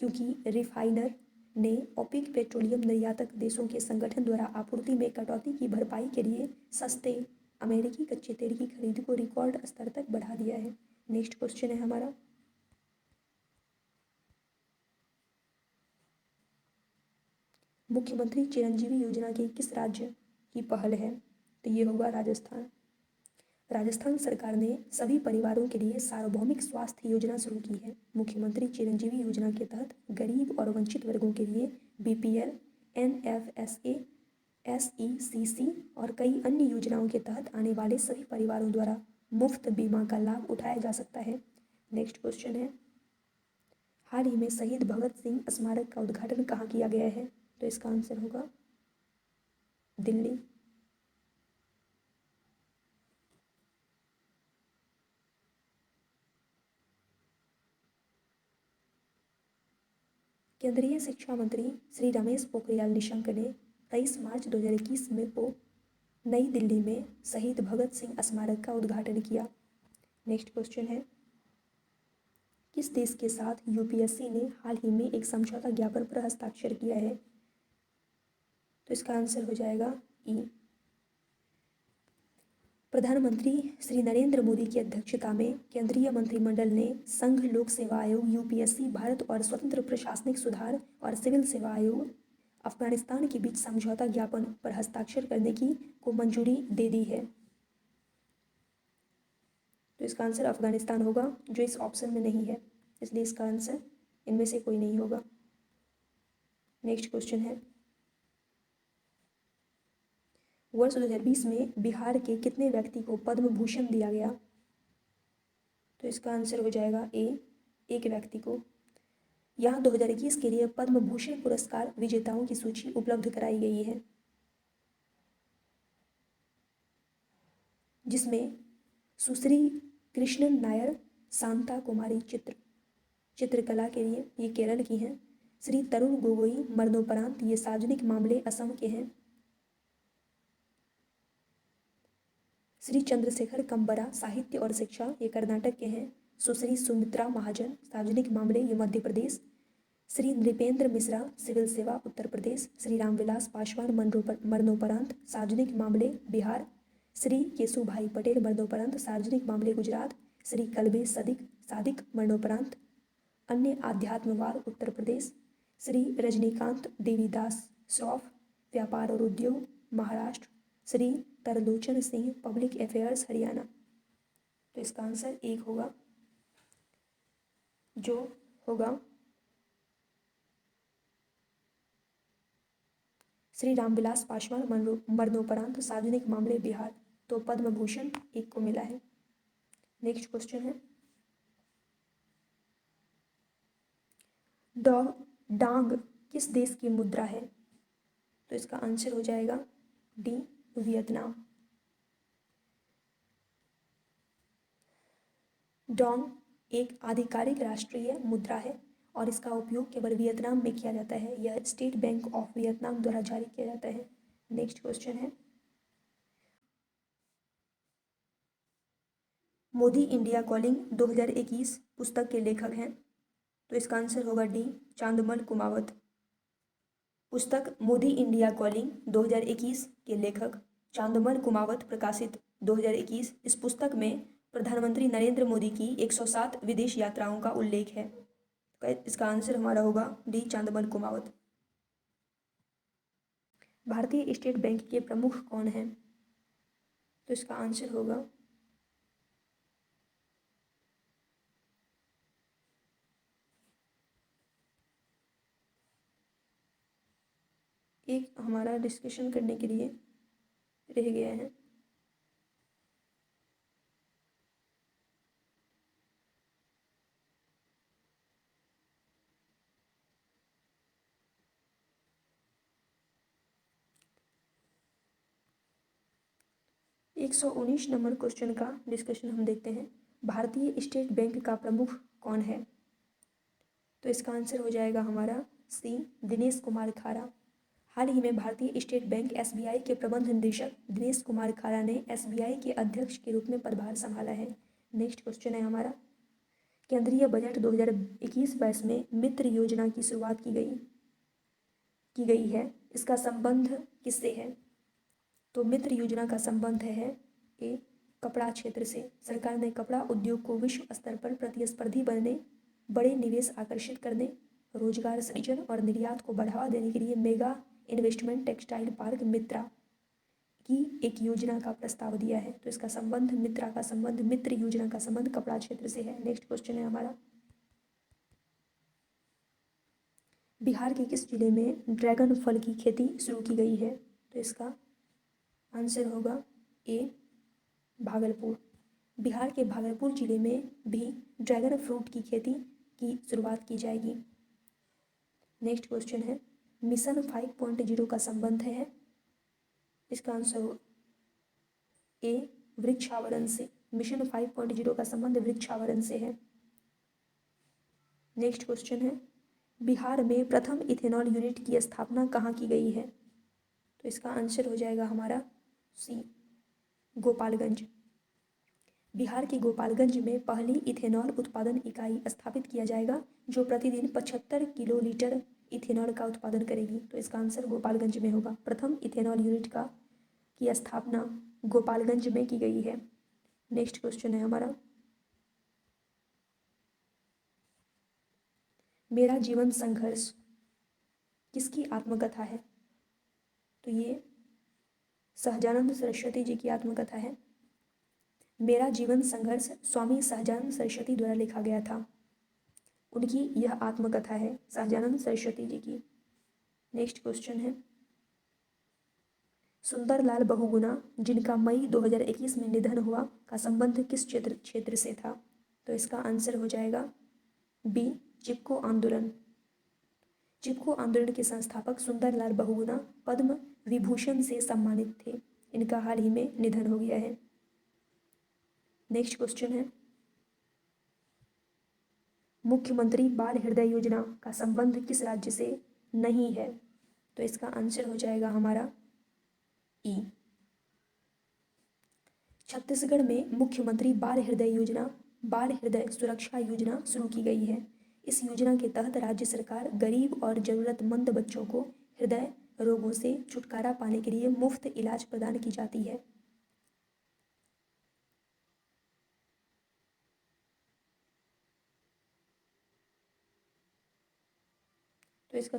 क्योंकि रिफाइनर ने ओपेक पेट्रोलियम निर्यातक देशों के संगठन द्वारा आपूर्ति में कटौती की भरपाई के लिए सस्ते अमेरिकी कच्चे तेल की खरीद को रिकॉर्ड स्तर तक बढ़ा दिया है। नेक्स्ट क्वेश्चन है हमारा, मुख्यमंत्री चिरंजीवी योजना की किस राज्य की पहल है? तो ये होगा राजस्थान। राजस्थान सरकार ने सभी परिवारों के लिए सार्वभौमिक स्वास्थ्य योजना शुरू की है। मुख्यमंत्री चिरंजीवी योजना के तहत गरीब और वंचित वर्गों के लिए BPL, NFSA, SECC और कई अन्य योजनाओं के तहत आने वाले सभी परिवारों द्वारा मुफ्त बीमा का लाभ उठाया जा सकता है। नेक्स्ट क्वेश्चन है, हाल ही में शहीद भगत सिंह स्मारक का उद्घाटन कहाँ किया गया है? तो इसका आंसर होगा दिल्ली। केंद्रीय शिक्षा मंत्री श्री रमेश पोखरियाल निशंक ने 23 मार्च 2021 में को नई दिल्ली में शहीद भगत सिंह स्मारक का उद्घाटन किया। नेक्स्ट क्वेश्चन है, किस देश के साथ यूपीएससी ने हाल ही में एक समझौता ज्ञापन पर हस्ताक्षर किया है? तो इसका आंसर हो जाएगा ई। प्रधानमंत्री श्री नरेंद्र मोदी की अध्यक्षता में केंद्रीय मंत्रिमंडल ने संघ लोक सेवा आयोग यूपीएससी, भारत और स्वतंत्र प्रशासनिक सुधार और सिविल सेवा आयोग अफगानिस्तान के बीच समझौता ज्ञापन पर हस्ताक्षर करने की को मंजूरी दे दी है। तो इसका आंसर अफगानिस्तान होगा, जो इस ऑप्शन में नहीं है, इसलिए इसका आंसर इनमें से कोई नहीं होगा। नेक्स्ट क्वेश्चन है, वर्ष 2020 में बिहार के कितने व्यक्ति को पद्म भूषण दिया गया? तो इसका आंसर हो जाएगा ए, एक व्यक्ति को। यहाँ 2021 के लिए पद्म भूषण पुरस्कार विजेताओं की सूची उपलब्ध कराई गई है, जिसमें सुश्री कृष्णन नायर शांता कुमारी चित्रकला के लिए, ये केरल की हैं। श्री तरुण गोगोई मरणोपरांत, ये सार्वजनिक मामले असम के हैं। श्री चंद्रशेखर कंबरा साहित्य और शिक्षा, ये कर्नाटक के हैं। सुश्री सुमित्रा महाजन सार्वजनिक मामले, ये मध्य प्रदेश। श्री नृपेंद्र मिश्रा सिविल सेवा उत्तर प्रदेश। श्री रामविलास पासवान मरणोपरांत सार्वजनिक मामले बिहार। श्री केशुभाई पटेल मरणोपरांत सार्वजनिक मामले गुजरात। श्री कल्बे सादिक मरणोपरांत अन्य आध्यात्मवाद उत्तर प्रदेश। श्री रजनीकांत देवीदास श्रॉफ व्यापार और उद्योग महाराष्ट्र। Shri Tarlochan Singh public affairs Haryana. तो इसका आंसर एक होगा, जो होगा श्री रामविलास पासवान मरणोपरांत सार्वजनिक मामले बिहार। तो पद्म भूषण एक को मिला है। नेक्स्ट क्वेश्चन है, डांग किस देश की मुद्रा है? तो इसका आंसर हो जाएगा डी, वियतनाम। डोंग एक आधिकारिक राष्ट्रीय मुद्रा है और इसका उपयोग केवल वियतनाम में किया जाता है। यह स्टेट बैंक ऑफ वियतनाम द्वारा जारी किया जाता है। नेक्स्ट क्वेश्चन है, मोदी इंडिया कॉलिंग 2021 पुस्तक के लेखक हैं? तो इसका आंसर होगा डी, चांदमल कुमावत। पुस्तक मोदी इंडिया कॉलिंग 2021 के लेखक चांदमल कुमावत प्रकाशित 2021। इस पुस्तक में प्रधानमंत्री नरेंद्र मोदी की 107 विदेश यात्राओं का उल्लेख है। इसका आंसर हमारा होगा डी, चांदमल कुमावत। भारतीय स्टेट बैंक के प्रमुख कौन हैं? तो इसका आंसर होगा एक, हमारा डिस्कशन करने के लिए रह गया है। एक 119 नंबर क्वेश्चन का डिस्कशन हम देखते हैं। भारतीय स्टेट बैंक का प्रमुख कौन है? तो इसका आंसर हो जाएगा हमारा सी, दिनेश कुमार खारा। हाल ही में भारतीय स्टेट बैंक एसबीआई के प्रबंध निदेशक दिनेश कुमार खारा ने एसबीआई के अध्यक्ष के रूप में पदभार संभाला है। नेक्स्ट क्वेश्चन है हमारा, केंद्रीय बजट 2021-22 में मित्र योजना की शुरुआत की गई है, इसका संबंध किससे है? तो मित्र योजना का संबंध है ए, कपड़ा क्षेत्र से। सरकार ने कपड़ा उद्योग को विश्व स्तर पर प्रतिस्पर्धी बनने, बड़े निवेश आकर्षित करने, रोजगार सृजन और निर्यात को बढ़ावा देने के लिए मेगा इन्वेस्टमेंट टेक्सटाइल पार्क मित्रा की एक योजना का प्रस्ताव दिया है। तो इसका संबंध मित्र योजना का संबंध कपड़ा क्षेत्र से है। नेक्स्ट क्वेश्चन है हमारा, बिहार के किस जिले में ड्रैगन फल की खेती शुरू की गई है? तो इसका आंसर होगा ए, भागलपुर। बिहार के भागलपुर जिले में भी ड्रैगन फ्रूट की खेती की शुरुआत की जाएगी। नेक्स्ट क्वेश्चन है, मिशन 5.0 का संबंध है, इसका आंसर हो ए, वृक्षावरण से। मिशन 5.0 का संबंध वृक्षावरण से है। नेक्स्ट क्वेश्चन है, बिहार में प्रथम इथेनॉल यूनिट की स्थापना कहाँ की गई है? तो इसका आंसर हो जाएगा हमारा सी गोपालगंज। बिहार के गोपालगंज में पहली इथेनॉल उत्पादन इकाई स्थापित किया जाएगा जो प्रतिदिन 75 किलोलीटर इथेनॉल का उत्पादन करेगी। तो इसका आंसर गोपालगंज में होगा। प्रथम इथेनॉल यूनिट की स्थापना गोपालगंज में की गई है। नेक्स्ट क्वेश्चन है हमारा, मेरा जीवन संघर्ष किसकी आत्मकथा है? तो ये सहजानंद सरस्वती जी की आत्मकथा है। मेरा जीवन संघर्ष स्वामी सहजानंद सरस्वती द्वारा लिखा गया था। उनकी यह आत्मकथा है सहजानंद सरस्वती जी की। नेक्स्ट क्वेश्चन है, सुंदरलाल बहुगुणा जिनका मई 2021 में निधन हुआ का संबंध किस क्षेत्र से था? तो इसका आंसर हो जाएगा बी चिपको आंदोलन। चिपको आंदोलन के संस्थापक सुंदरलाल बहुगुणा पद्म विभूषण से सम्मानित थे। इनका हाल ही में निधन हो गया है। नेक्स्ट क्वेश्चन है, मुख्यमंत्री बाल हृदय योजना का संबंध किस राज्य से नहीं है? तो इसका आंसर हो जाएगा हमारा ई। छत्तीसगढ़ में मुख्यमंत्री बाल हृदय योजना, बाल हृदय सुरक्षा योजना शुरू की गई है। इस योजना के तहत राज्य सरकार गरीब और जरूरतमंद बच्चों को हृदय रोगों से छुटकारा पाने के लिए मुफ्त इलाज प्रदान की जाती है। तो इसका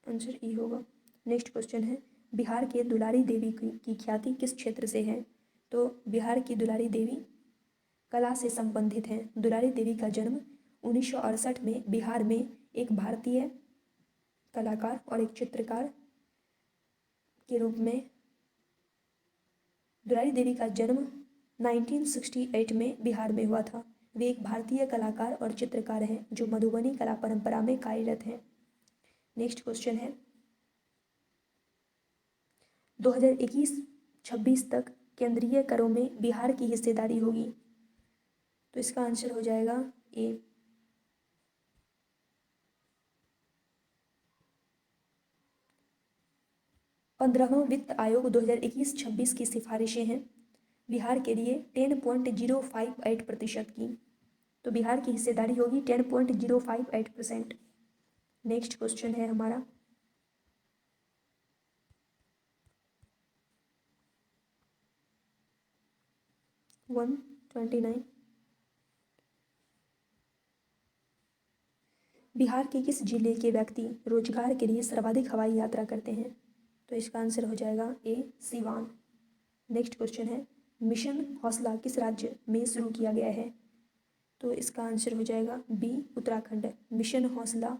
आंसर ई होगा। नेक्स्ट क्वेश्चन है, बिहार के दुलारी देवी की ख्याति किस क्षेत्र से है? तो बिहार की दुलारी देवी कला से संबंधित हैं। दुलारी देवी का जन्म 1968 में बिहार में एक भारतीय कलाकार और एक चित्रकार के रूप में, दुलारी देवी का जन्म 1968 में बिहार में हुआ था। वे एक भारतीय कलाकार और चित्रकार हैं जो मधुबनी कला परंपरा में कार्यरत हैं। नेक्स्ट क्वेश्चन है, 2021-26 तक केंद्रीय करों में बिहार की हिस्सेदारी होगी। तो इसका आंसर हो जाएगा ए। 15वां वित्त आयोग 2021-26 की सिफारिशें हैं बिहार के लिए 10.058% की। तो बिहार की हिस्सेदारी होगी 10.058%। नेक्स्ट क्वेश्चन है हमारा, 129, बिहार के किस जिले के व्यक्ति रोजगार के लिए सर्वाधिक हवाई यात्रा करते हैं? तो इसका आंसर हो जाएगा ए सिवान। नेक्स्ट क्वेश्चन है, मिशन हौसला किस राज्य में शुरू किया गया है? तो इसका आंसर हो जाएगा बी उत्तराखंड। मिशन हौसला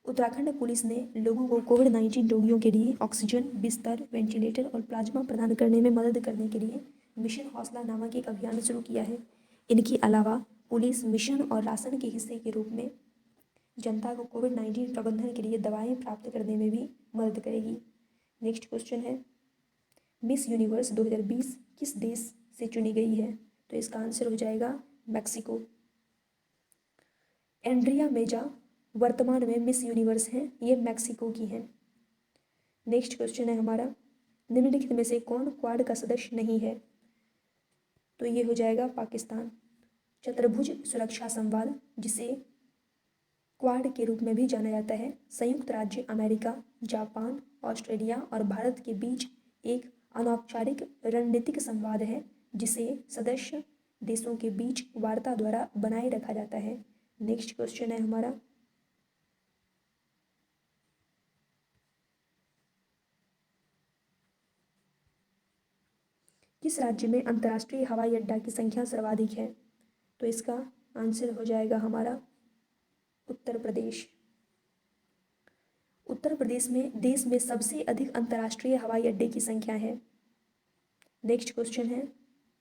उत्तराखंड पुलिस ने लोगों को कोविड-19 रोगियों के लिए ऑक्सीजन, बिस्तर, वेंटिलेटर और प्लाज्मा प्रदान करने में मदद करने के लिए मिशन हौसला नामक एक अभियान शुरू किया है। इनके अलावा पुलिस मिशन और राशन के हिस्से के रूप में जनता को कोविड-19 प्रबंधन के लिए दवाएं प्राप्त करने में भी मदद करेगी। नेक्स्ट क्वेश्चन है, मिस यूनिवर्स 2020 किस देश से चुनी गई है? तो इसका आंसर हो जाएगा मैक्सिको। एंड्रिया मेजा वर्तमान में मिस यूनिवर्स हैं, ये मैक्सिको की हैं। नेक्स्ट क्वेश्चन है हमारा, निम्नलिखित में से कौन क्वाड का सदस्य नहीं है? तो ये हो जाएगा पाकिस्तान। चतुर्भुज सुरक्षा संवाद जिसे क्वाड के रूप में भी जाना जाता है, संयुक्त राज्य अमेरिका, जापान, ऑस्ट्रेलिया और भारत के बीच एक अनौपचारिक रणनीतिक संवाद है जिसे सदस्य देशों के बीच वार्ता द्वारा बनाए रखा जाता है। नेक्स्ट क्वेश्चन है हमारा, किस राज्य में अंतर्राष्ट्रीय हवाई अड्डा की संख्या सर्वाधिक है? तो इसका आंसर हो जाएगा हमारा उत्तर प्रदेश। उत्तर प्रदेश में देश में सबसे अधिक अंतर्राष्ट्रीय हवाई अड्डे की संख्या है। नेक्स्ट क्वेश्चन है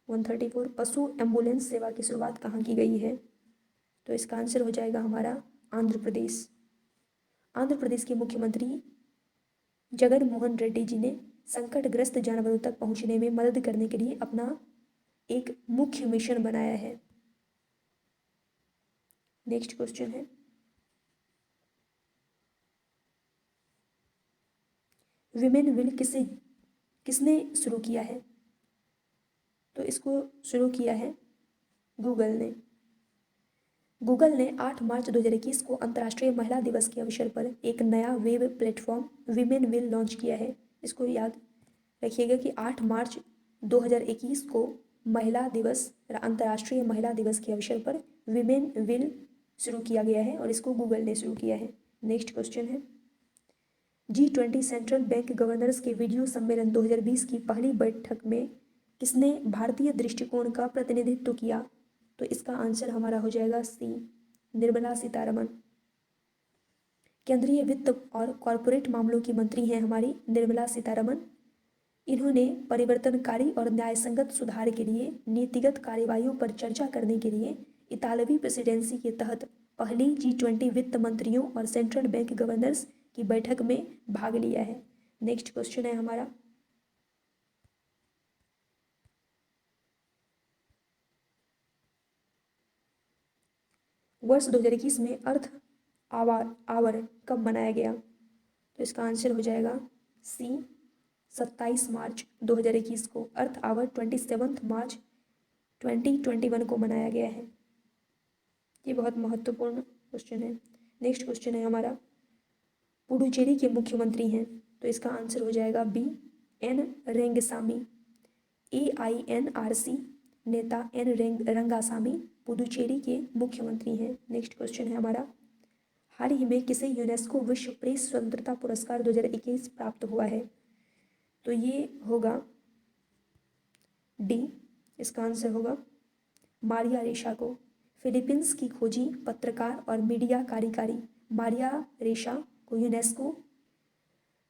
134, पशु एम्बुलेंस सेवा की शुरुआत कहाँ की गई है? तो इसका आंसर हो जाएगा हमारा आंध्र प्रदेश। आंध्र प्रदेश के मुख्यमंत्री जगन मोहन रेड्डी जी ने संकटग्रस्त जानवरों तक पहुंचने में मदद करने के लिए अपना एक मुख्य मिशन बनाया है। नेक्स्ट क्वेश्चन है, विमेन विल किसने शुरू किया है? तो इसको शुरू किया है गूगल ने। गूगल ने 8 मार्च 2021 को अंतर्राष्ट्रीय महिला दिवस के अवसर पर एक नया web platform women will launch किया है। इसको याद रखिएगा कि 8 मार्च 2021 को महिला दिवस, अंतर्राष्ट्रीय महिला दिवस के अवसर पर विमेन विल शुरू किया गया है और इसको गूगल ने शुरू किया है। नेक्स्ट क्वेश्चन है, G20 सेंट्रल बैंक गवर्नर्स के वीडियो सम्मेलन 2020 की पहली बैठक में किसने भारतीय दृष्टिकोण का प्रतिनिधित्व किया? तो इसका आंसर हमारा हो जाएगा सी, निर्मला सीतारमण। केंद्रीय वित्त और कॉरपोरेट मामलों की मंत्री हैं हमारी निर्मला सीतारमण। इन्होंने परिवर्तनकारी और न्यायसंगत सुधार के लिए नीतिगत कार्यवाहियों पर चर्चा करने के लिए इतालवी प्रेसिडेंसी के तहत पहली G20 वित्त मंत्रियों और सेंट्रल बैंक गवर्नर्स की बैठक में भाग लिया है। नेक्स्ट क्वेश्चन है हमारा, वर्ष 2021 में अर्थ आवर कब मनाया गया? तो इसका आंसर हो जाएगा सी, 27 मार्च 2021 को अर्थ आवर 27 मार्च 2021 को मनाया गया है। ये बहुत महत्वपूर्ण क्वेश्चन है। नेक्स्ट क्वेश्चन है हमारा, पुडुचेरी के मुख्यमंत्री हैं? तो इसका आंसर हो जाएगा बी, एन रेंगसामी। AINRC नेता एन रंगासामी पुडुचेरी के मुख्यमंत्री हैं। नेक्स्ट क्वेश्चन है हमारा, हाल ही में किसे यूनेस्को विश्व प्रेस स्वतंत्रता पुरस्कार 2021 प्राप्त हुआ है? तो ये होगा डी, इसका आंसर होगा मारिया रेशा को। फिलीपींस की खोजी पत्रकार और मीडिया कार्यकारी मारिया रेशा को यूनेस्को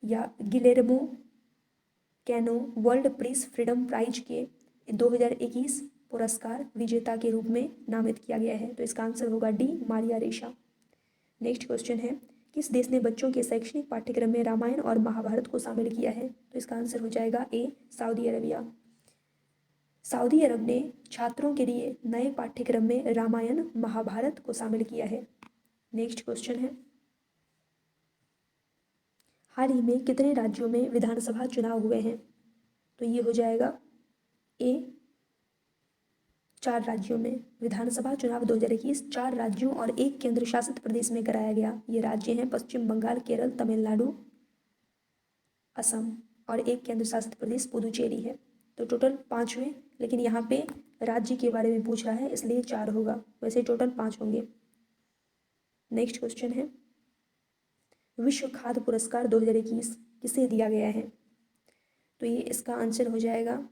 या Guillermo Cano World Press Freedom Prize के 2021 पुरस्कार विजेता के रूप में नामित किया गया है। तो इसका आंसर होगा डी, मारिया रेशा। नेक्स्ट क्वेश्चन है, किस देश ने बच्चों के शैक्षणिक पाठ्यक्रम में रामायण और महाभारत को शामिल किया है? तो इसका आंसर हो जाएगा ए, सऊदी अरबिया। सऊदी अरब ने छात्रों के लिए नए पाठ्यक्रम में रामायण महाभारत को शामिल किया है। नेक्स्ट क्वेश्चन है, हाल ही में कितने राज्यों में विधानसभा चुनाव हुए हैं? तो ये हो जाएगा ए, 4 राज्यों में। विधानसभा चुनाव 2021 4 राज्यों और 1 केंद्र शासित प्रदेश में कराया गया। ये राज्य हैं पश्चिम बंगाल, केरल, तमिलनाडु, असम और 1 केंद्र शासित प्रदेश पुदुचेरी है। तो टोटल 5 हुए, लेकिन यहाँ पे राज्य के बारे में पूछ रहा है इसलिए 4 होगा, वैसे टोटल 5 होंगे। नेक्स्ट क्वेश्चन है, विश्व खाद्य पुरस्कार 2021 किसे दिया गया है? तो ये इसका आंसर हो जाएगा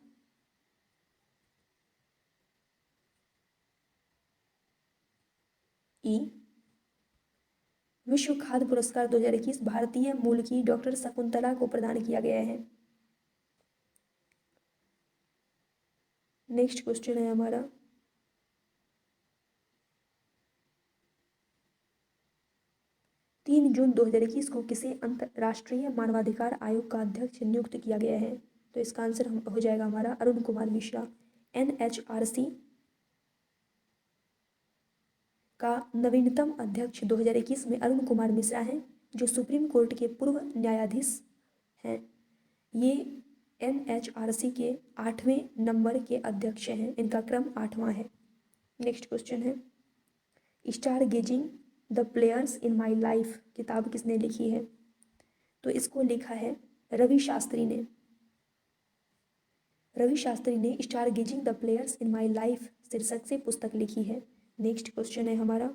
ई, विश्व खाद्य पुरस्कार 2021 भारतीय मूल की डॉक्टर शकुंतला को प्रदान किया गया है। नेक्स्ट क्वेश्चन है हमारा, तीन जून 2021 को किसे अंतर्राष्ट्रीय मानवाधिकार आयोग का अध्यक्ष नियुक्त किया गया है? तो इसका आंसर हो जाएगा हमारा अरुण कुमार मिश्रा। NHRC का नवीनतम अध्यक्ष 2021 में अरुण कुमार मिश्रा हैं, जो सुप्रीम कोर्ट के पूर्व न्यायाधीश हैं। ये NHRC के 8वें नंबर के अध्यक्ष हैं, इनका क्रम 8वां है। नेक्स्ट क्वेश्चन है, star gazing the players in my life किताब किसने लिखी है? तो इसको लिखा है रवि शास्त्री ने। रवि शास्त्री ने star gazing the players in my life शीर्षक से पुस्तक लिखी है। नेक्स्ट क्वेश्चन है हमारा,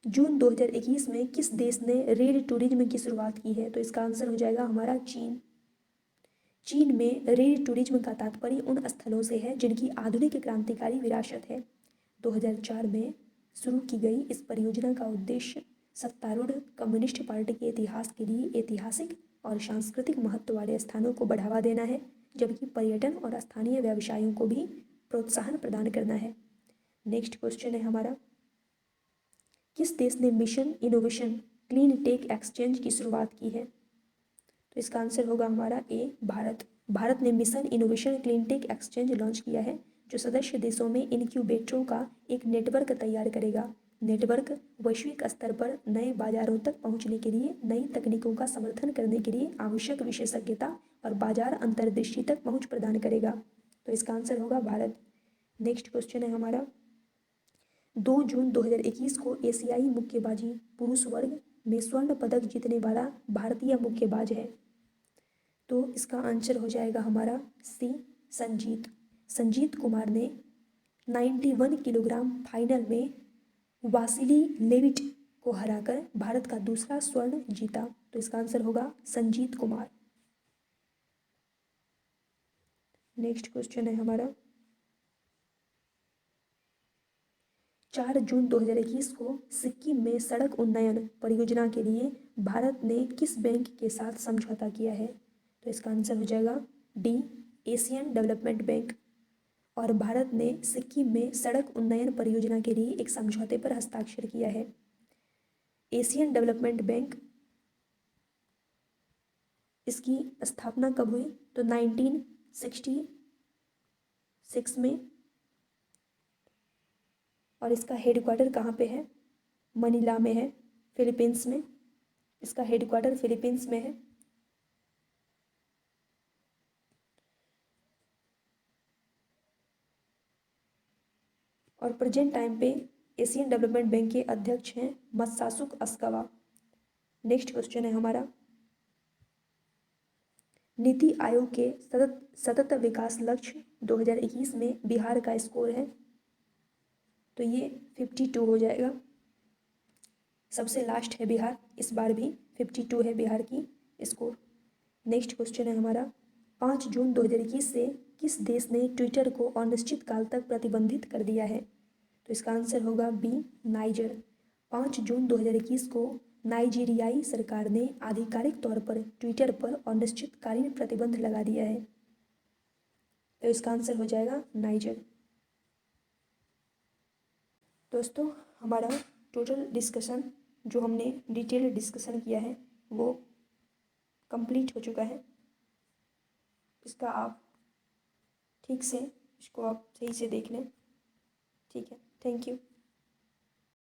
जून 2021 में किस देश ने रेड टूरिज्म की शुरुआत की है? तो इसका आंसर हो जाएगा हमारा चीन। चीन में रेड टूरिज्म का तात्पर्य उन स्थलों से है जिनकी आधुनिक क्रांतिकारी विरासत है। 2004 में शुरू की गई इस परियोजना का उद्देश्य सत्तारूढ़ कम्युनिस्ट पार्टी के इतिहास के लिए ऐतिहासिक और सांस्कृतिक महत्व वाले स्थानों को बढ़ावा देना है, जबकि पर्यटन और स्थानीय व्यवसायों को भी प्रोत्साहन प्रदान करना है। नेक्स्ट क्वेश्चन है हमारा, किस देश ने mission innovation clean tech exchange की शुरुआत की है? तो इसका आंसर होगा हमारा ए, भारत। भारत ने mission innovation clean tech exchange launch किया है, जो सदस्य देशों में इनक्यूबेटरों का एक नेटवर्क तैयार करेगा। नेटवर्क वैश्विक स्तर पर नए बाजारों तक पहुंचने के लिए नई तकनीकों का समर्थन करने के लिए आवश्यक विशेषज्ञता और बाजार अंतर्दृष्टि तक पहुंच प्रदान करेगा। तो इसका आंसर होगा भारत। नेक्स्ट क्वेश्चन है हमारा, 2 जून 2021 को एशियाई मुक्केबाजी पुरुष वर्ग में स्वर्ण पदक जीतने वाला भारतीय मुक्केबाज है। तो इसका आंसर हो जाएगा हमारा सी, संजीत। संजीत कुमार ने 91 किलोग्राम फाइनल में वासिली लेविट को हराकर भारत का दूसरा स्वर्ण जीता। तो इसका आंसर होगा संजीत कुमार। नेक्स्ट क्वेश्चन है हमारा, 4 जून 2021 को सिक्किम में सड़क उन्नयन परियोजना के लिए भारत ने किस बैंक के साथ समझौता किया है? तो इसका आंसर हो जाएगा डी, एशियन डेवलपमेंट बैंक। और भारत ने सिक्किम में सड़क उन्नयन परियोजना के लिए एक समझौते पर हस्ताक्षर किया है। एशियन डेवलपमेंट बैंक, इसकी स्थापना कब हुई? तो 1966 में। और इसका हेडक्वार्टर कहाँ पे है? मनीला में है, फिलीपींस में। इसका हेडक्वार्टर फिलीपींस में है। और प्रेजेंट टाइम पे एशियन डेवलपमेंट बैंक के अध्यक्ष हैं मत्सासुक अस्कावा। नेक्स्ट क्वेश्चन है हमारा, नीति आयोग के सतत विकास लक्ष्य 2021 में बिहार का स्कोर है। तो ये 52 हो जाएगा। सबसे लास्ट है बिहार, इस बार भी 52 है बिहार की स्कोर। नेक्स्ट क्वेश्चन है हमारा, 5 जून 2021 से किस देश ने ट्विटर को अनिश्चित काल तक प्रतिबंधित कर दिया है? तो इसका आंसर होगा बी, नाइजर। 5 जून 2021 को नाइजीरियाई सरकार ने आधिकारिक तौर पर ट्विटर पर अनिश्चितकालीन प्रतिबंध लगा दिया है। तो इसका आंसर हो जाएगा नाइजर। दोस्तों, हमारा टोटल डिस्कशन जो हमने डिटेल डिस्कशन किया है वो कंप्लीट हो चुका है। इसका आप ठीक से इसको आप सही से देख लें। ठीक है, थैंक यू।